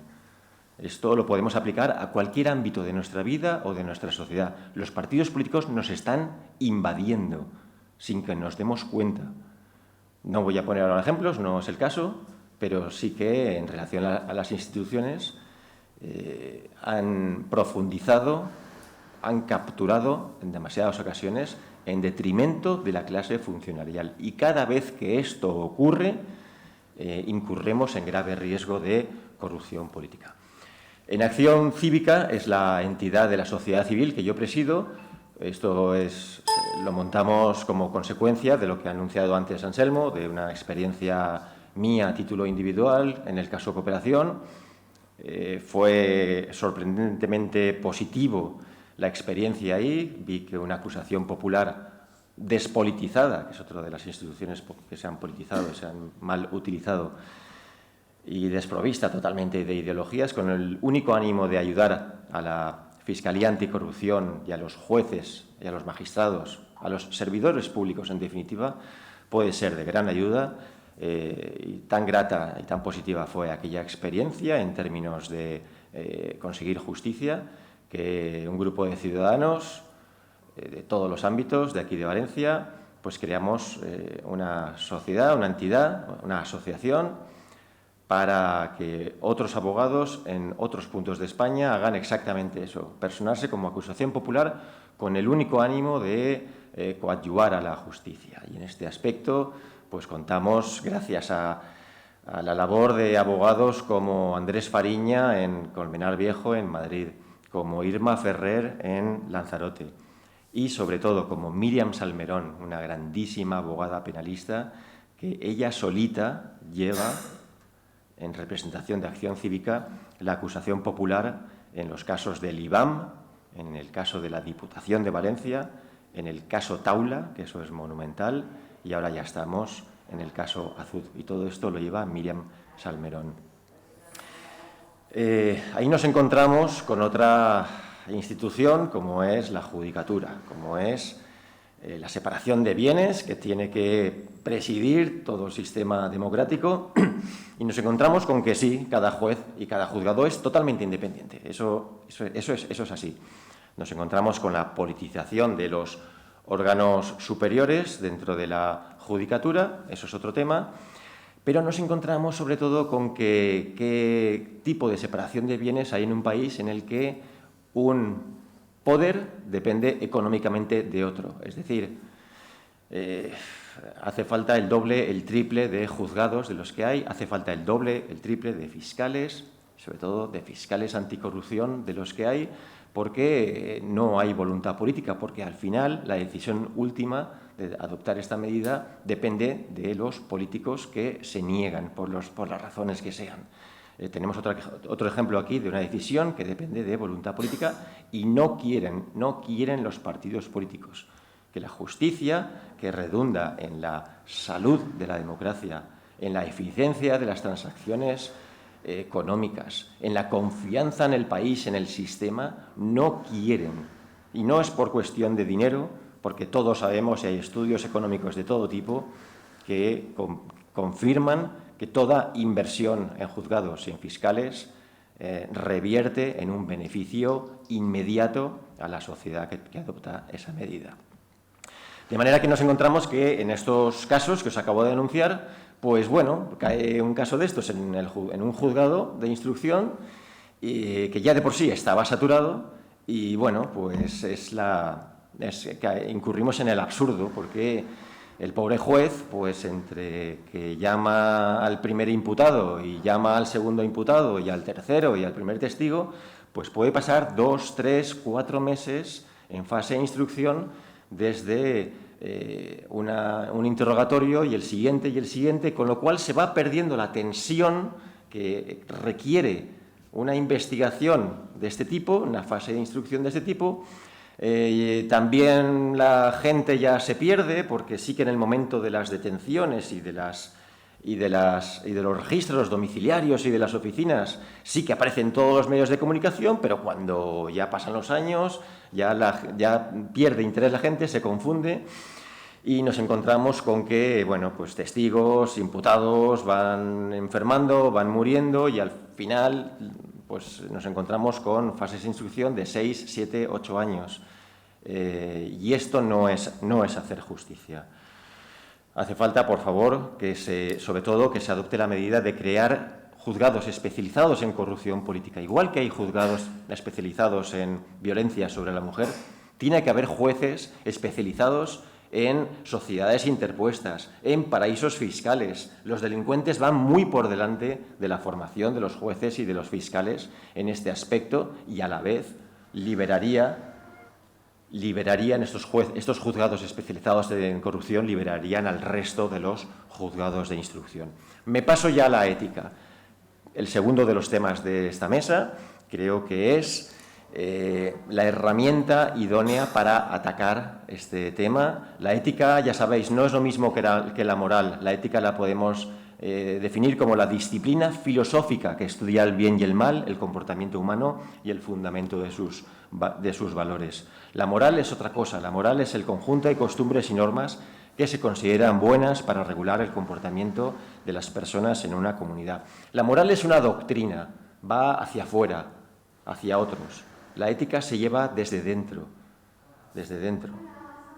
Esto lo podemos aplicar a cualquier ámbito de nuestra vida o de nuestra sociedad. Los partidos políticos nos están invadiendo sin que nos demos cuenta. No voy a poner ahora ejemplos, no es el caso, pero sí que en relación a las instituciones han profundizado, han capturado en demasiadas ocasiones en detrimento de la clase funcionarial. Y cada vez que esto ocurre, incurremos en grave riesgo de corrupción política. En Acción Cívica es la entidad de la sociedad civil que yo presido. Esto lo montamos como consecuencia de lo que ha anunciado antes Anselmo, de una experiencia mía a título individual, en el caso cooperación. Fue sorprendentemente positivo la experiencia ahí. Vi que una acusación popular despolitizada, que es otra de las instituciones que se han politizado, se han mal utilizado, y desprovista totalmente de ideologías, con el único ánimo de ayudar a la Fiscalía Anticorrupción y a los jueces y a los magistrados, a los servidores públicos, en definitiva, puede ser de gran ayuda. Y tan grata y tan positiva fue aquella experiencia en términos de conseguir justicia, que un grupo de ciudadanos de todos los ámbitos de aquí de Valencia, pues creamos una sociedad, una entidad, una asociación, para que otros abogados en otros puntos de España hagan exactamente eso, personarse como acusación popular con el único ánimo de coadyuvar a la justicia. Y en este aspecto, pues contamos, gracias a la labor de abogados como Andrés Fariña en Colmenar Viejo, en Madrid, como Irma Ferrer en Lanzarote y, sobre todo, como Míriam Salmerón, una grandísima abogada penalista que ella solita lleva, en representación de Acción Cívica, la acusación popular en los casos del IBAM, en el caso de la Diputación de Valencia, en el caso Taula, que eso es monumental, y ahora ya estamos en el caso Azud. Y todo esto lo lleva Míriam Salmerón. Ahí nos encontramos con otra institución, como es la Judicatura, como es la separación de bienes que tiene que presidir todo el sistema democrático, y nos encontramos con que sí, cada juez y cada juzgado es totalmente independiente. Eso es así. Nos encontramos con la politización de los órganos superiores dentro de la Judicatura, eso es otro tema, pero nos encontramos sobre todo con qué tipo de separación de bienes hay en un país en el que un poder depende económicamente de otro. Es decir, hace falta el doble, el triple de juzgados de los que hay, hace falta el doble, el triple de fiscales, sobre todo de fiscales anticorrupción de los que hay, porque no hay voluntad política, porque al final la decisión última de adoptar esta medida depende de los políticos que se niegan por las razones que sean. Tenemos otro ejemplo aquí de una decisión que depende de voluntad política y no quieren los partidos políticos que la justicia, que redunda en la salud de la democracia, en la eficiencia de las transacciones económicas, en la confianza en el país, en el sistema, no quieren. Y no es por cuestión de dinero, porque todos sabemos, y hay estudios económicos de todo tipo, que confirman que toda inversión en juzgados y en fiscales revierte en un beneficio inmediato a la sociedad que adopta esa medida. De manera que nos encontramos que en estos casos que os acabo de denunciar, pues bueno, cae un caso de estos en un juzgado de instrucción que ya de por sí estaba saturado y bueno, pues incurrimos en el absurdo porque el pobre juez, pues entre que llama al primer imputado y llama al segundo imputado y al tercero y al primer testigo, pues puede pasar 2, 3, 4 meses en fase de instrucción desde un interrogatorio y el siguiente, con lo cual se va perdiendo la tensión que requiere una investigación de este tipo, una fase de instrucción de este tipo. También la gente ya se pierde porque sí que en el momento de las detenciones y de los registros domiciliarios y de las oficinas sí que aparecen todos los medios de comunicación, pero cuando ya pasan los años ya pierde interés la gente, se confunde y nos encontramos con que, bueno, pues testigos, imputados van enfermando, van muriendo y al final pues nos encontramos con fases de instrucción de 6, 7, 8 años. Y esto no es hacer justicia. Hace falta, por favor, sobre todo que se adopte la medida de crear juzgados especializados en corrupción política. Igual que hay juzgados especializados en violencia sobre la mujer, tiene que haber jueces especializados en sociedades interpuestas, en paraísos fiscales. Los delincuentes van muy por delante de la formación de los jueces y de los fiscales en este aspecto y a la vez liberaría liberarían estos juzgados especializados en corrupción, liberarían al resto de los juzgados de instrucción. Me paso ya a la ética. El segundo de los temas de esta mesa creo que es la herramienta idónea para atacar este tema. La ética, ya sabéis, no es lo mismo que la moral. La ética la podemos definir como la disciplina filosófica que estudia el bien y el mal, el comportamiento humano y el fundamento de sus valores. La moral es otra cosa. La moral es el conjunto de costumbres y normas que se consideran buenas para regular el comportamiento de las personas en una comunidad. La moral es una doctrina, va hacia afuera, hacia otros. La ética se lleva desde dentro.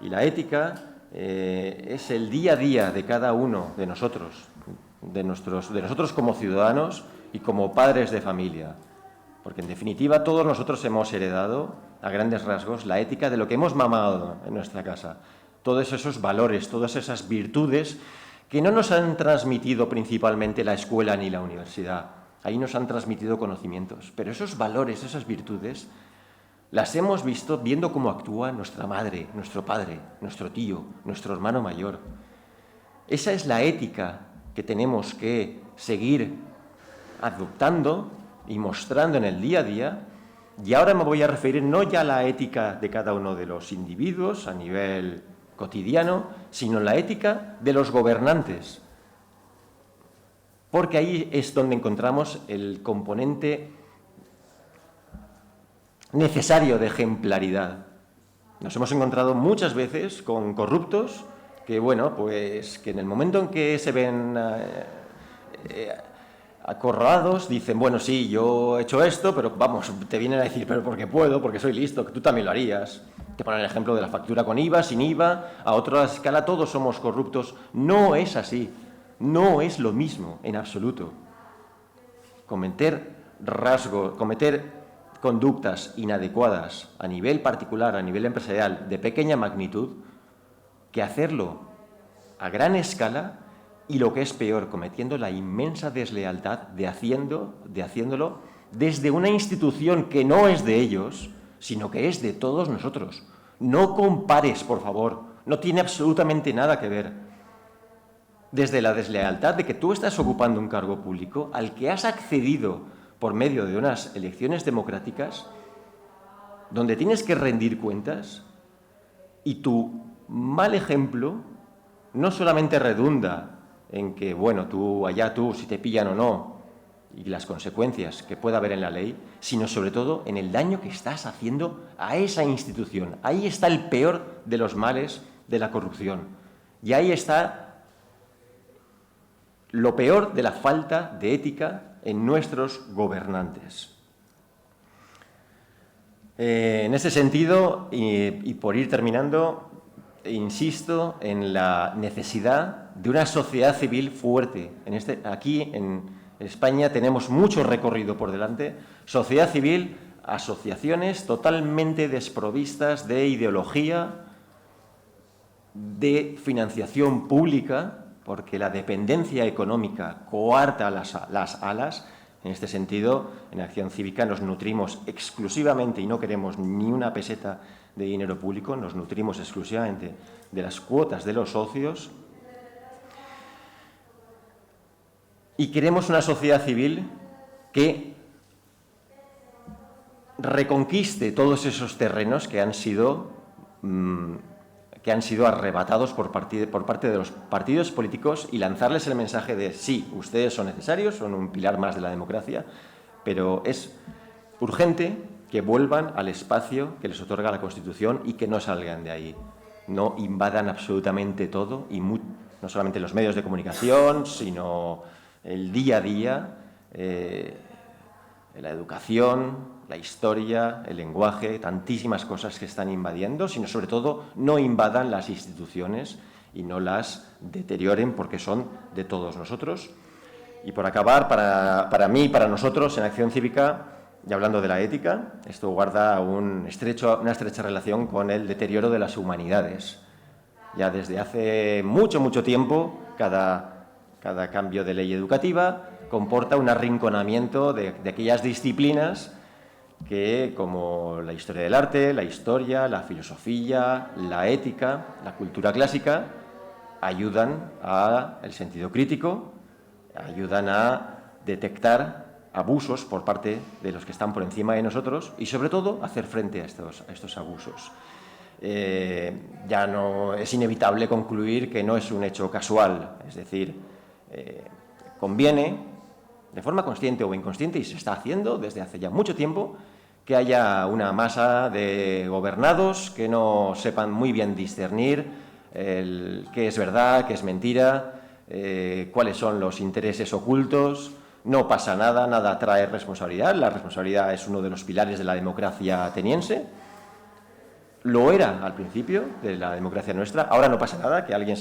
Y la ética es el día a día de cada uno de nosotros, de nosotros como ciudadanos y como padres de familia. Porque, en definitiva, todos nosotros hemos heredado, a grandes rasgos, la ética de lo que hemos mamado en nuestra casa. Todos esos valores, todas esas virtudes que no nos han transmitido principalmente la escuela ni la universidad. Ahí nos han transmitido conocimientos. Pero esos valores, esas virtudes, las hemos visto viendo cómo actúa nuestra madre, nuestro padre, nuestro tío, nuestro hermano mayor. Esa es la ética que tenemos que seguir adoptando y mostrando en el día a día. Y ahora me voy a referir no ya a la ética de cada uno de los individuos a nivel cotidiano, sino la ética de los gobernantes. Porque ahí es donde encontramos el componente necesario de ejemplaridad. Nos hemos encontrado muchas veces con corruptos que, bueno, pues que en el momento en que se ven acorralados, dicen, bueno, sí, yo he hecho esto, pero vamos, te vienen a decir, pero porque puedo, porque soy listo, que tú también lo harías. Te ponen el ejemplo de la factura con IVA, sin IVA, a otra escala todos somos corruptos. No es así, no es lo mismo en absoluto. Cometer conductas inadecuadas a nivel particular, a nivel empresarial, de pequeña magnitud, que hacerlo a gran escala y, lo que es peor, cometiendo la inmensa deslealtad de haciéndolo desde una institución que no es de ellos, sino que es de todos nosotros. No compares, por favor, no tiene absolutamente nada que ver. Desde la deslealtad de que tú estás ocupando un cargo público al que has accedido por medio de unas elecciones democráticas, donde tienes que rendir cuentas, y tu mal ejemplo no solamente redunda en que, bueno, tú si te pillan o no, y las consecuencias que pueda haber en la ley, sino sobre todo en el daño que estás haciendo a esa institución. Ahí está el peor de los males de la corrupción. Y ahí está lo peor de la falta de ética en nuestros gobernantes. En ese sentido, y por ir terminando, insisto en la necesidad de una sociedad civil fuerte. Aquí en España tenemos mucho recorrido por delante. Sociedad civil, asociaciones totalmente desprovistas de ideología, de financiación pública, porque la dependencia económica coarta las alas. En este sentido, en Acción Cívica nos nutrimos exclusivamente, y no queremos ni una peseta de dinero público, nos nutrimos exclusivamente de las cuotas de los socios. Y queremos una sociedad civil que reconquiste todos esos terrenos que han sido arrebatados por parte de los partidos políticos, y lanzarles el mensaje de sí, ustedes son necesarios, son un pilar más de la democracia, pero es urgente que vuelvan al espacio que les otorga la Constitución y que no salgan de ahí, no invadan absolutamente todo, y no solamente los medios de comunicación, sino el día a día, la educación, la historia, el lenguaje, tantísimas cosas que están invadiendo, sino sobre todo no invadan las instituciones y no las deterioren, porque son de todos nosotros. Y por acabar, para mí y para nosotros en Acción Cívica, y hablando de la ética, esto guarda una estrecha relación con el deterioro de las humanidades. Ya desde hace mucho tiempo, cada cambio de ley educativa comporta un arrinconamiento de aquellas disciplinas que, como la historia del arte, la historia, la filosofía, la ética, la cultura clásica, ayudan al sentido crítico, ayudan a detectar abusos por parte de los que están por encima de nosotros y, sobre todo, hacer frente a estos abusos. Ya no es inevitable concluir que no es un hecho casual, es decir, conviene, de forma consciente o inconsciente, y se está haciendo desde hace ya mucho tiempo, que haya una masa de gobernados que no sepan muy bien discernir qué es verdad, qué es mentira, cuáles son los intereses ocultos. No pasa nada, nada trae responsabilidad. La responsabilidad es uno de los pilares de la democracia ateniense. Lo era al principio de la democracia nuestra. Ahora no pasa nada que alguien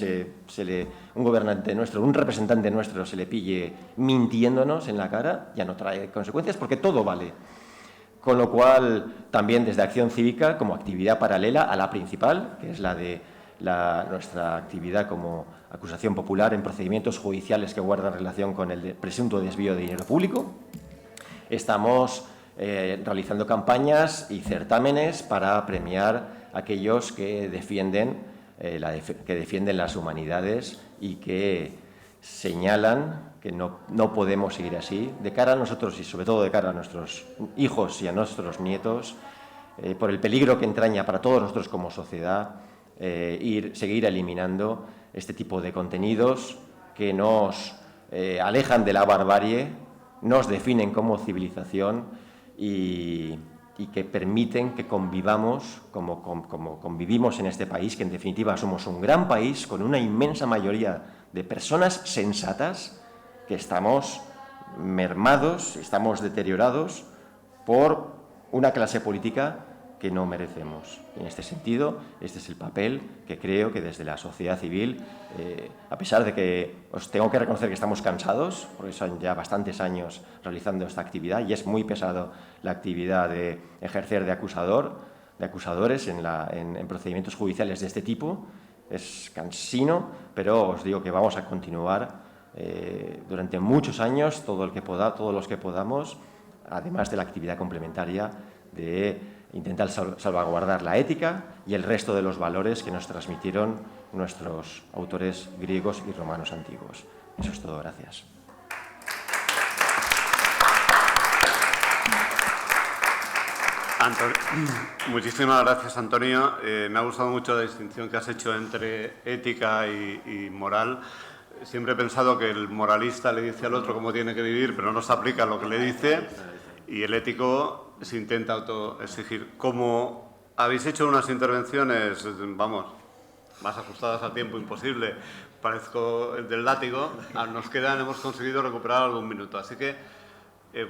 un gobernante nuestro, un representante nuestro se le pille mintiéndonos en la cara. Ya no trae consecuencias porque todo vale. Con lo cual, también desde Acción Cívica, como actividad paralela a la principal, que es la de nuestra actividad como acusación popular en procedimientos judiciales que guardan relación con el presunto desvío de dinero público, estamos realizando campañas y certámenes para premiar a aquellos que defienden las humanidades y que señalan que no podemos seguir así, de cara a nosotros y sobre todo de cara a nuestros hijos y a nuestros nietos, por el peligro que entraña para todos nosotros como sociedad, seguir eliminando este tipo de contenidos que nos alejan de la barbarie, nos definen como civilización y que permiten que convivamos como convivimos en este país, que en definitiva somos un gran país con una inmensa mayoría de personas sensatas, que estamos mermados, estamos deteriorados por una clase política que no merecemos. En este sentido, este es el papel que creo que desde la sociedad civil, a pesar de que os tengo que reconocer que estamos cansados, porque son ya bastantes años realizando esta actividad y es muy pesado la actividad de ejercer de acusadores en procedimientos judiciales de este tipo, es cansino, pero os digo que vamos a continuar durante muchos años, todos los que podamos, además de la actividad complementaria de intentar salvaguardar la ética y el resto de los valores que nos transmitieron nuestros autores griegos y romanos antiguos. Eso es todo, gracias. Muchísimas gracias, Antonio. Me ha gustado mucho la distinción que has hecho entre ética y moral. Siempre he pensado que el moralista le dice al otro cómo tiene que vivir, pero no se aplica lo que le dice, y el ético se intenta autoexigir. Como habéis hecho unas intervenciones, vamos, más ajustadas al tiempo imposible, parezco el del látigo, hemos conseguido recuperar algún minuto. Así que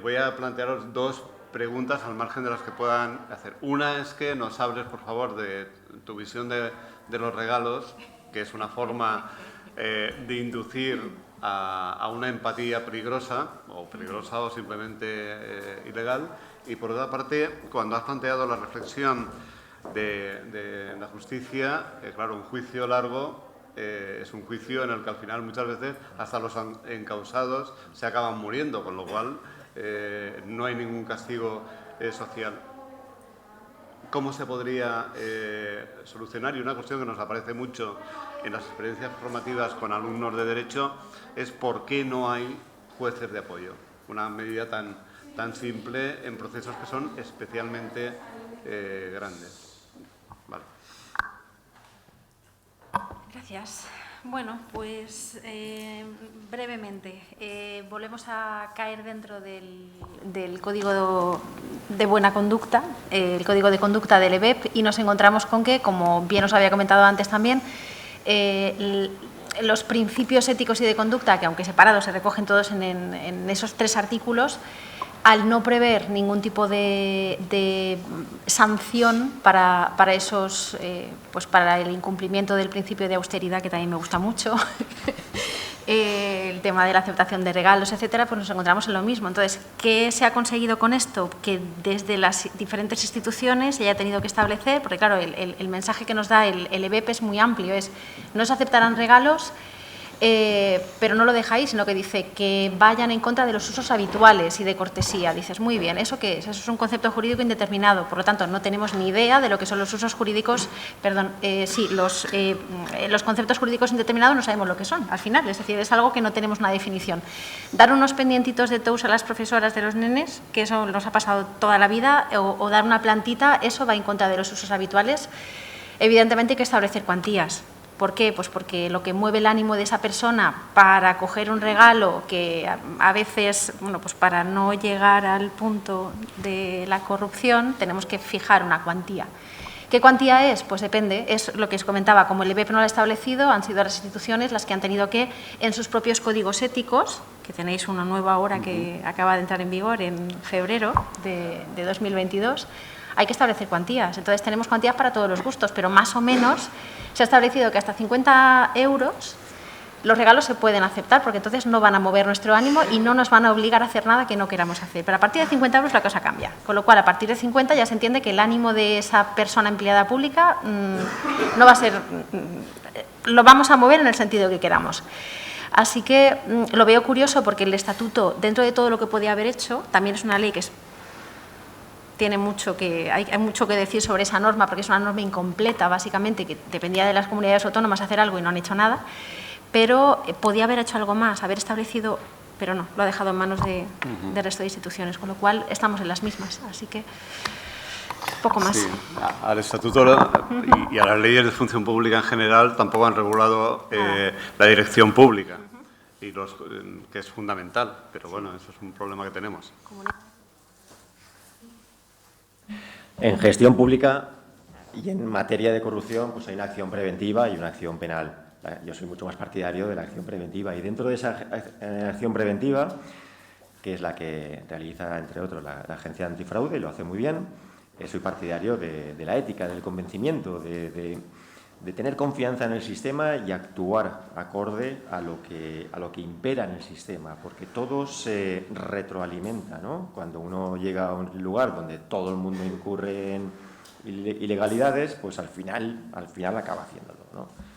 voy a plantearos dos preguntas al margen de las que puedan hacer. Una es que nos hables, por favor, de tu visión de los regalos, que es una forma de inducir a una empatía peligrosa o simplemente ilegal. Y por otra parte, cuando has planteado la reflexión de la justicia, claro, un juicio largo es un juicio en el que al final muchas veces hasta los encausados se acaban muriendo, con lo cual no hay ningún castigo social. ¿Cómo se podría solucionar? Y una cuestión que nos aparece mucho en las experiencias formativas con alumnos de Derecho es por qué no hay jueces de apoyo. Una medida tan simple en procesos que son especialmente grandes. Vale. Gracias. Bueno, pues brevemente, volvemos a caer dentro del Código de Buena Conducta, el Código de Conducta del EBEP, y nos encontramos con que, como bien os había comentado antes también, los principios éticos y de conducta, que aunque separados se recogen todos en esos 3 artículos, al no prever ningún tipo de sanción para esos, pues para el incumplimiento del principio de austeridad, que también me gusta mucho, el tema de la aceptación de regalos, etcétera, pues nos encontramos en lo mismo. Entonces, ¿qué se ha conseguido con esto? Que desde las diferentes instituciones se haya tenido que establecer, porque claro, el mensaje que nos da el EBEP es muy amplio, no se aceptarán regalos pero no lo deja ahí, sino que dice que vayan en contra de los usos habituales y de cortesía. Dices, muy bien, ¿eso qué es? Eso es un concepto jurídico indeterminado, por lo tanto, no tenemos ni idea de lo que son los usos jurídicos, los conceptos jurídicos indeterminados no sabemos lo que son, al final, es decir, es algo que no tenemos una definición. Dar unos pendientitos de TOUS a las profesoras de los nenes, que eso nos ha pasado toda la vida, o dar una plantita, eso va en contra de los usos habituales. Evidentemente hay que establecer cuantías. ¿Por qué? Pues porque lo que mueve el ánimo de esa persona para coger un regalo que a veces, bueno, pues para no llegar al punto de la corrupción, tenemos que fijar una cuantía. ¿Qué cuantía es? Pues depende, es lo que os comentaba, como el IBEP no lo ha establecido, han sido las instituciones las que han tenido que, en sus propios códigos éticos, que tenéis uno nuevo ahora que acaba de entrar en vigor en febrero de 2022, hay que establecer cuantías. Entonces, tenemos cuantías para todos los gustos, pero más o menos se ha establecido que hasta 50 euros los regalos se pueden aceptar, porque entonces no van a mover nuestro ánimo y no nos van a obligar a hacer nada que no queramos hacer. Pero a partir de 50 euros la cosa cambia. Con lo cual, a partir de 50 ya se entiende que el ánimo de esa persona empleada pública no va a ser... lo vamos a mover en el sentido que queramos. Así que lo veo curioso porque el estatuto, dentro de todo lo que podía haber hecho, también es una ley que hay mucho que decir sobre esa norma, porque es una norma incompleta, básicamente, que dependía de las comunidades autónomas hacer algo y no han hecho nada, pero podía haber hecho algo más, haber establecido, pero no, lo ha dejado en manos del resto de instituciones, con lo cual estamos en las mismas, así que poco más. Sí, al estatuto y a las leyes de función pública en general tampoco han regulado la dirección pública, y que es fundamental, pero bueno, eso es un problema que tenemos. En gestión pública y en materia de corrupción, pues hay una acción preventiva y una acción penal. Yo soy mucho más partidario de la acción preventiva, y dentro de esa acción preventiva, que es la que realiza, entre otros, la Agencia Antifraude, y lo hace muy bien, soy partidario de la ética, del convencimiento, de tener confianza en el sistema y actuar acorde a lo que impera en el sistema, porque todo se retroalimenta, ¿no? Cuando uno llega a un lugar donde todo el mundo incurre en ilegalidades, pues al final acaba haciéndolo, ¿no?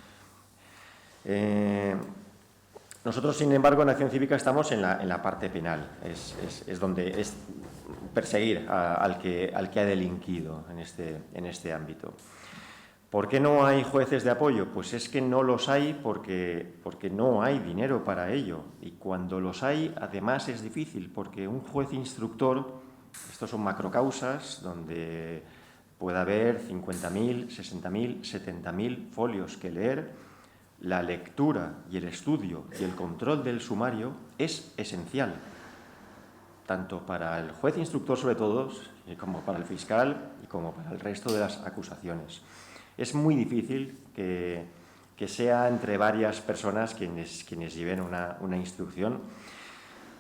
Nosotros, sin embargo, en Acción Cívica estamos en la parte penal, es donde es perseguir al que ha delinquido en este ámbito. ¿Por qué no hay jueces de apoyo? Pues es que no los hay porque no hay dinero para ello. Y cuando los hay, además es difícil, porque un juez instructor, estos son macrocausas donde puede haber 50.000, 60.000, 70.000 folios que leer. La lectura y el estudio y el control del sumario es esencial, tanto para el juez instructor, sobre todo, como para el fiscal y como para el resto de las acusaciones. Es muy difícil que sea entre varias personas quienes lleven una instrucción,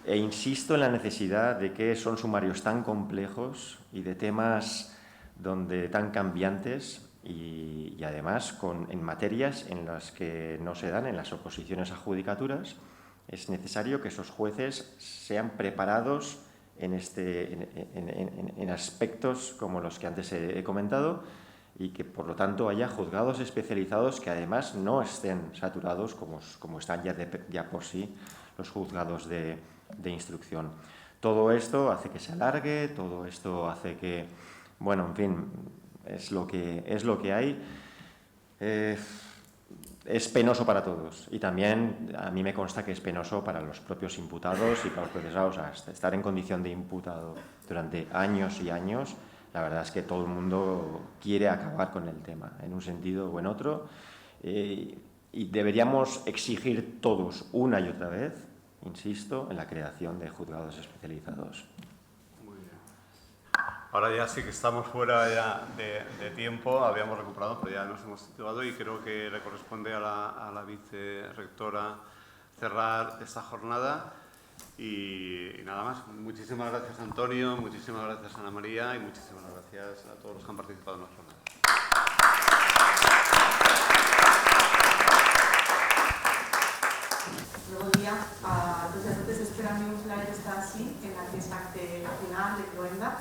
e insisto en la necesidad de que son sumarios tan complejos y de temas tan cambiantes y además en materias en las que no se dan en las oposiciones a judicaturas. Es necesario que esos jueces sean preparados en aspectos como los que antes he comentado, y que, por lo tanto, haya juzgados especializados que, además, no estén saturados como están ya por sí los juzgados de instrucción. Todo esto hace que se alargue, todo esto hace que, bueno, en fin, es lo que hay. Es penoso para todos, y también a mí me consta que es penoso para los propios imputados y para los procesados. Estar en condición de imputado durante años y años, la verdad es que todo el mundo quiere acabar con el tema, en un sentido o en otro, y deberíamos exigir todos una y otra vez, insisto, en la creación de juzgados especializados. Muy bien. Ahora ya sí que estamos fuera ya de tiempo, habíamos recuperado, pero ya nos hemos situado, y creo que le corresponde a la vicerrectora cerrar esta jornada. Y nada más. Muchísimas gracias, Antonio, muchísimas gracias, Ana María, y muchísimas gracias a todos los que han participado en la jornada. Bon dia a tots i a totes. Esperam la resta així en aquest acte final de cloenda.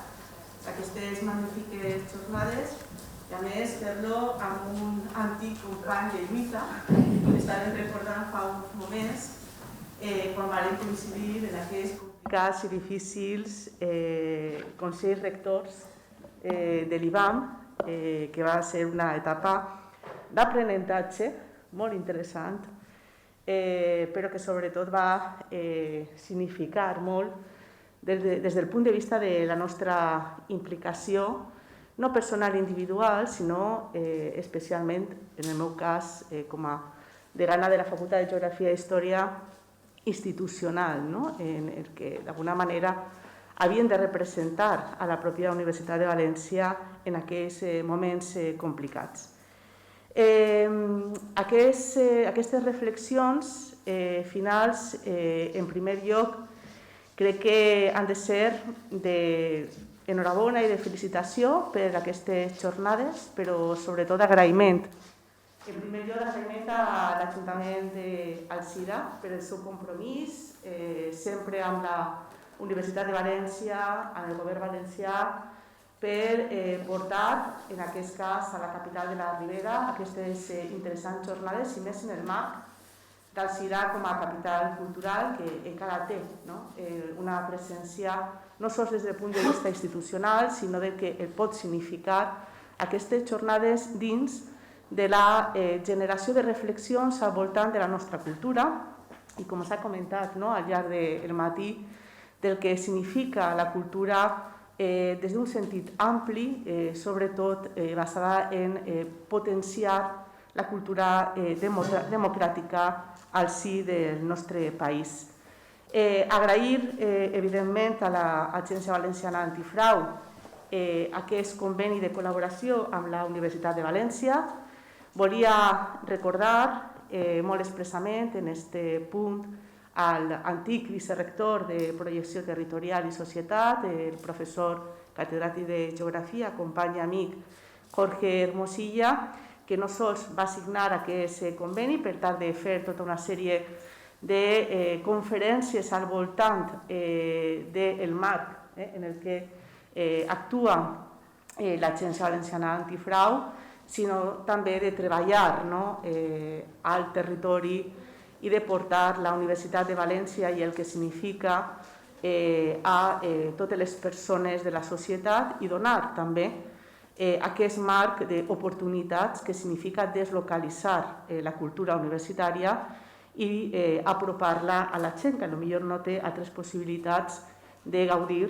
Aquestes magnífiques jornades I a més, fer-lo amb un antic company de lluita, que l'estàvem recordant fa uns moments, quan vam coincidir en aquests complicats i difícils consells rectors de l'IBAM, que va ser una etapa d'aprenentatge molt interessant, però que sobretot va significar molt des del punt de vista de la nostra implicació, no personal i individual, sinó especialment, en el meu cas, com a degana de la Facultat de Geografia i Història institucional, en el que d'alguna manera havien de representar a la pròpia Universitat de València en aquells moments complicats. Aquestes reflexions finals, en primer lloc, crec que han de ser d'enhorabona i de felicitació per aquestes jornades, però sobretot d'agraïment. En primer lloc, agraïment a l'Ajuntament d'Alzira per el seu compromís, sempre amb la Universitat de València, amb el govern valencià, per portar, en aquest cas, a la capital de la Ribera, aquestes interessants jornades, i més en el marc d'Alzira com a capital cultural, que encara té una presència no sols des del punt de vista institucional, sinó del que pot significar aquestes jornades dins de la generació de reflexions al voltant de la nostra cultura i, com s'ha comentat al llarg del matí, del que significa la cultura des d'un sentit ampli, sobretot basada en potenciar la cultura democràtica al si del nostre país. Agrair, evidentment, a l'Agència Valenciana Antifrau aquest conveni de col·laboració amb la Universitat de València. Volia recordar molt expressament en aquest punt a l'antic vicerrector de Projecció Territorial i Societat, el professor catedràtic de Geografia, company i amic Jorge Hermosilla, que no sols va signar aquest conveni per tal de fer tota una sèrie de conferències al voltant del marc en el que actua l'Agència Valenciana Antifrau, sinó també de treballar al territori i de portar la Universitat de València i el que significa a totes les persones de la societat i donar també aquest marc d'oportunitats que significa deslocalitzar la cultura universitària i apropar-la a la gent, que potser no té altres possibilitats de gaudir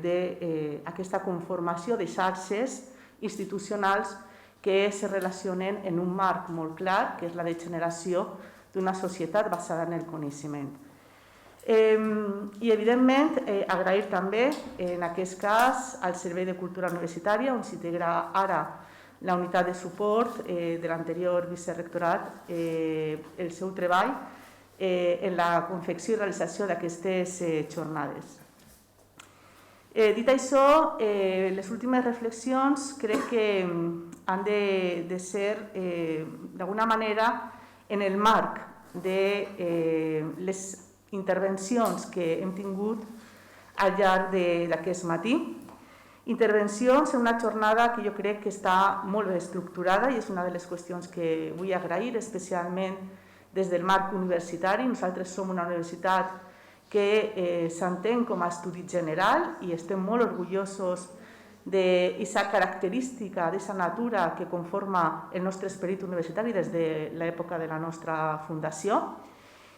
d'aquesta conformació de xarxes institucionals que es relacionen en un marc molt clar, que és la de generació d'una societat basada en el coneixement. I, evidentment, agrair també, en aquest cas, al Servei de Cultura Universitària, on s'integra ara la unitat de suport de l'anterior vicerrectorat, el seu treball en la confecció i realització d'aquestes jornades. Dit això, les últimes reflexions crec que han de ser, d'alguna manera, en el marc de les intervencions que hem tingut al llarg d'aquest matí. Intervencions en una jornada que jo crec que està molt ben estructurada i és una de les qüestions que vull agrair, especialment des del marc universitari. Nosaltres som una universitat que s'entén com a estudi general i estem molt orgullosos d'aquesta característica, d'aquesta natura que conforma el nostre esperit universitari des de l'època de la nostra fundació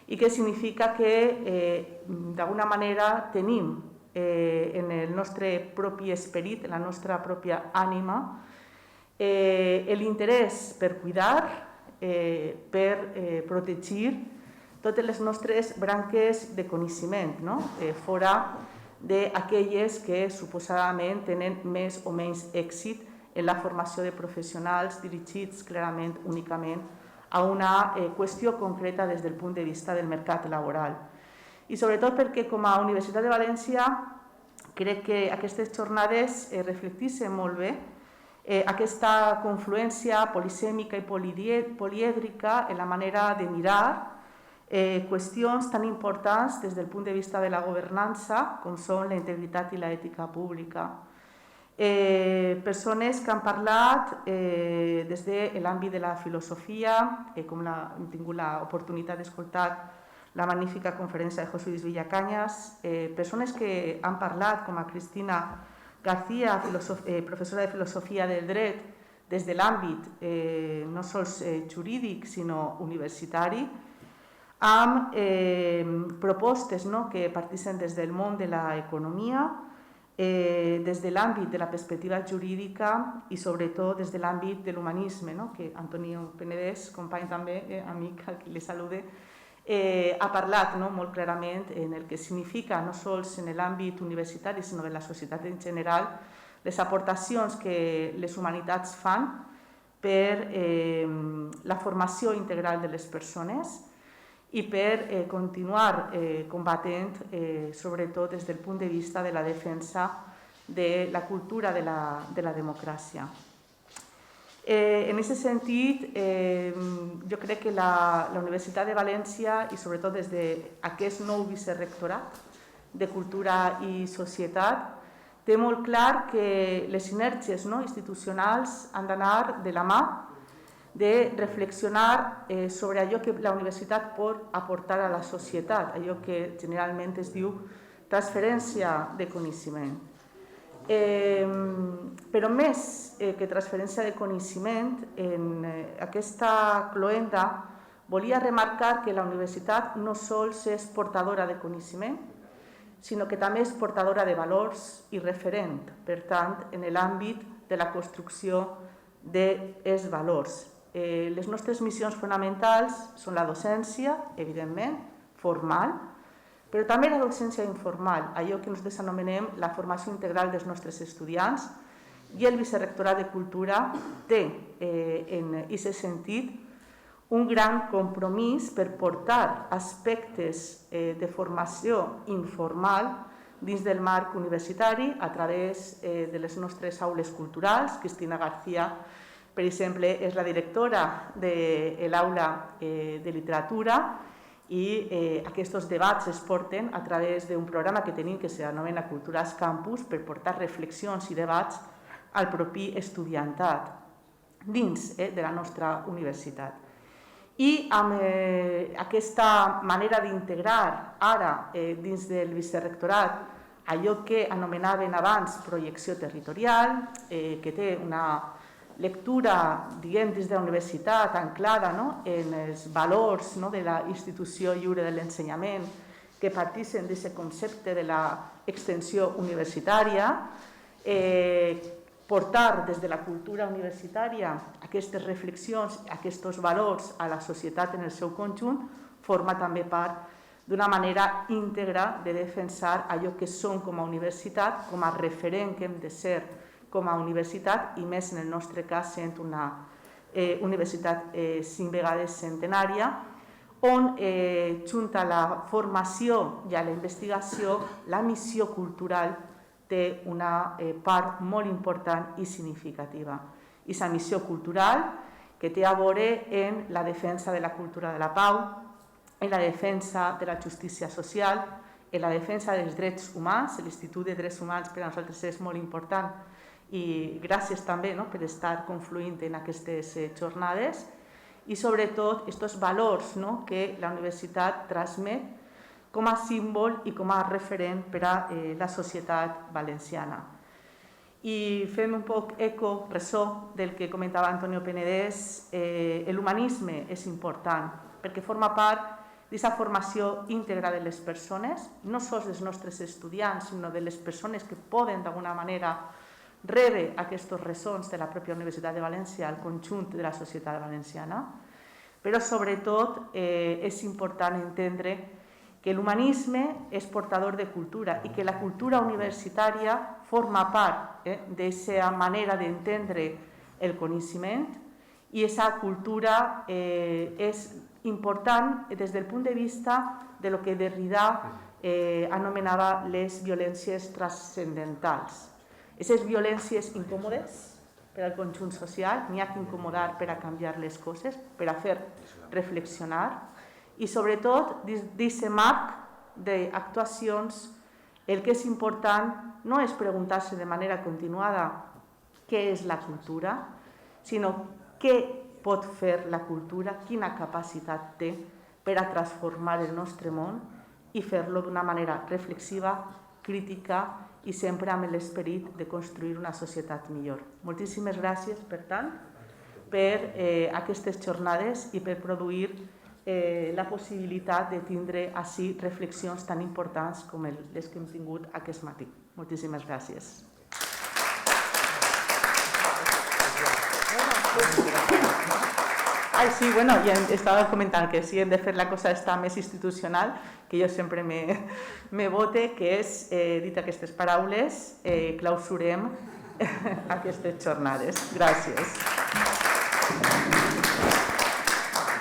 i que significa que d'alguna manera tenim en el nostre propi esperit, en la nostra pròpia ànima, l'interès per cuidar, per protegir totes les nostres branques de coneixement, fora d'aquelles que suposadament tenen més o menys èxit en la formació de professionals dirigits clarament únicament a una qüestió concreta des del punt de vista del mercat laboral. I sobretot perquè com a Universitat de València crec que aquestes jornades reflecteixen molt bé aquesta confluència polisèmica i polièdrica en la manera de mirar qüestions tan importants des del punt de vista de la governança com són la integritat i l'ètica pública. Persones que han parlat des de l'àmbit de la filosofia, com hem tingut l'oportunitat d'escoltar la magnífica conferència de José Luis Villacañas, persones que han parlat com a Cristina García, professora de filosofia del dret, des de l'àmbit no sols jurídic sinó universitari, amb propostes que partixen des del món de l'economia, des de l'àmbit de la perspectiva jurídica i sobretot des de l'àmbit de l'humanisme, que Antonio Penedès, company també, amic al qui li salude, ha parlat molt clarament en el que significa no sols en l'àmbit universitari sinó en la societat en general les aportacions que les humanitats fan per la formació integral de les persones i per continuar combatent, sobretot des del punt de vista de la defensa de la cultura de la democràcia. En aquest sentit, jo crec que la Universitat de València, i sobretot des d'aquest nou vicerrectorat de Cultura i Societat, té molt clar que les sinergies institucionals han d'anar de la mà de reflexionar sobre allò que la universitat pot aportar a la societat, allò que generalment es diu transferència de coneixement. Però més que transferència de coneixement, en aquesta cloenda volia remarcar que la universitat no sols és portadora de coneixement, sinó que també és portadora de valors i referent, per tant, en l'àmbit de la construcció dels valors. Les nostres missions fonamentals són la docència, evidentment, formal, però també la docència informal, allò que nosaltres anomenem la formació integral dels nostres estudiants, i el Vicerrectorat de Cultura té, en aquest sentit, un gran compromís per portar aspectes de formació informal dins del marc universitari a través de les nostres aules culturals. Cristina García, per exemple, és la directora de l'aula de literatura i aquests debats es porten a través d'un programa que tenim que s'anomena Cultures Campus per portar reflexions i debats al propi estudiantat dins de la nostra universitat. I amb aquesta manera d'integrar ara dins del vicerrectorat allò que anomenaven abans projecció territorial, que té una lectura, diguem, des de la universitat anclada en els valors de la institució lliure de l'ensenyament que partixen d'aquest concepte de l'extensió universitària, portar des de la cultura universitària aquestes reflexions, aquests valors a la societat en el seu conjunt, forma també part d'una manera íntegra de defensar allò que som com a universitat, com a referent que hem de ser com a universitat, i més en el nostre cas sent una universitat 5 vegades centenària, on junta la formació i la investigació, la missió cultural té una part molt important i significativa. I la missió cultural que té a veure en la defensa de la cultura de la pau, en la defensa de la justícia social, en la defensa dels drets humans. L'Institut de Drets Humans per a nosaltres és molt important i gràcies també per estar confluint en aquestes jornades, i sobretot aquests valors que la universitat transmet com a símbol i com a referent per a la societat valenciana. I fem un poc eco, ressò del que comentava Antonio Penedès, l'humanisme és important perquè forma part d'aquesta formació íntegra de les persones, no sols dels nostres estudiants, sinó de les persones que poden d'alguna manera rebre aquests ressons de la pròpia Universitat de València al conjunt de la societat valenciana, però sobretot és important entendre que l'humanisme és portador de cultura i que la cultura universitària forma part d'aquesta manera d'entendre el coneixement, i aquesta cultura és important des del punt de vista de lo que Derrida anomenava les violències transcendentals. Aquestes violències incòmodes per al conjunt social, n'hi ha que incomodar per a canviar les coses, per a fer reflexionar, i sobretot d'aquest marc d'actuacions El que és important no és preguntar-se de manera continuada què és la cultura, sinó què pot fer la cultura, quina capacitat té per a transformar el nostre món i fer-lo d'una manera reflexiva, crítica i sempre amb l'esperit de construir una societat millor. Moltíssimes gràcies, per tant, per aquestes jornades i per produir la possibilitat de tindre així reflexions tan importants com les que hem tingut aquest matí. Moltíssimes gràcies. Sí, bueno, ja estava comentant que si hem de fer la cosa esta més institucional, que jo sempre me vote, que és, dit aquestes paraules, clausurem aquestes jornades. Gràcies.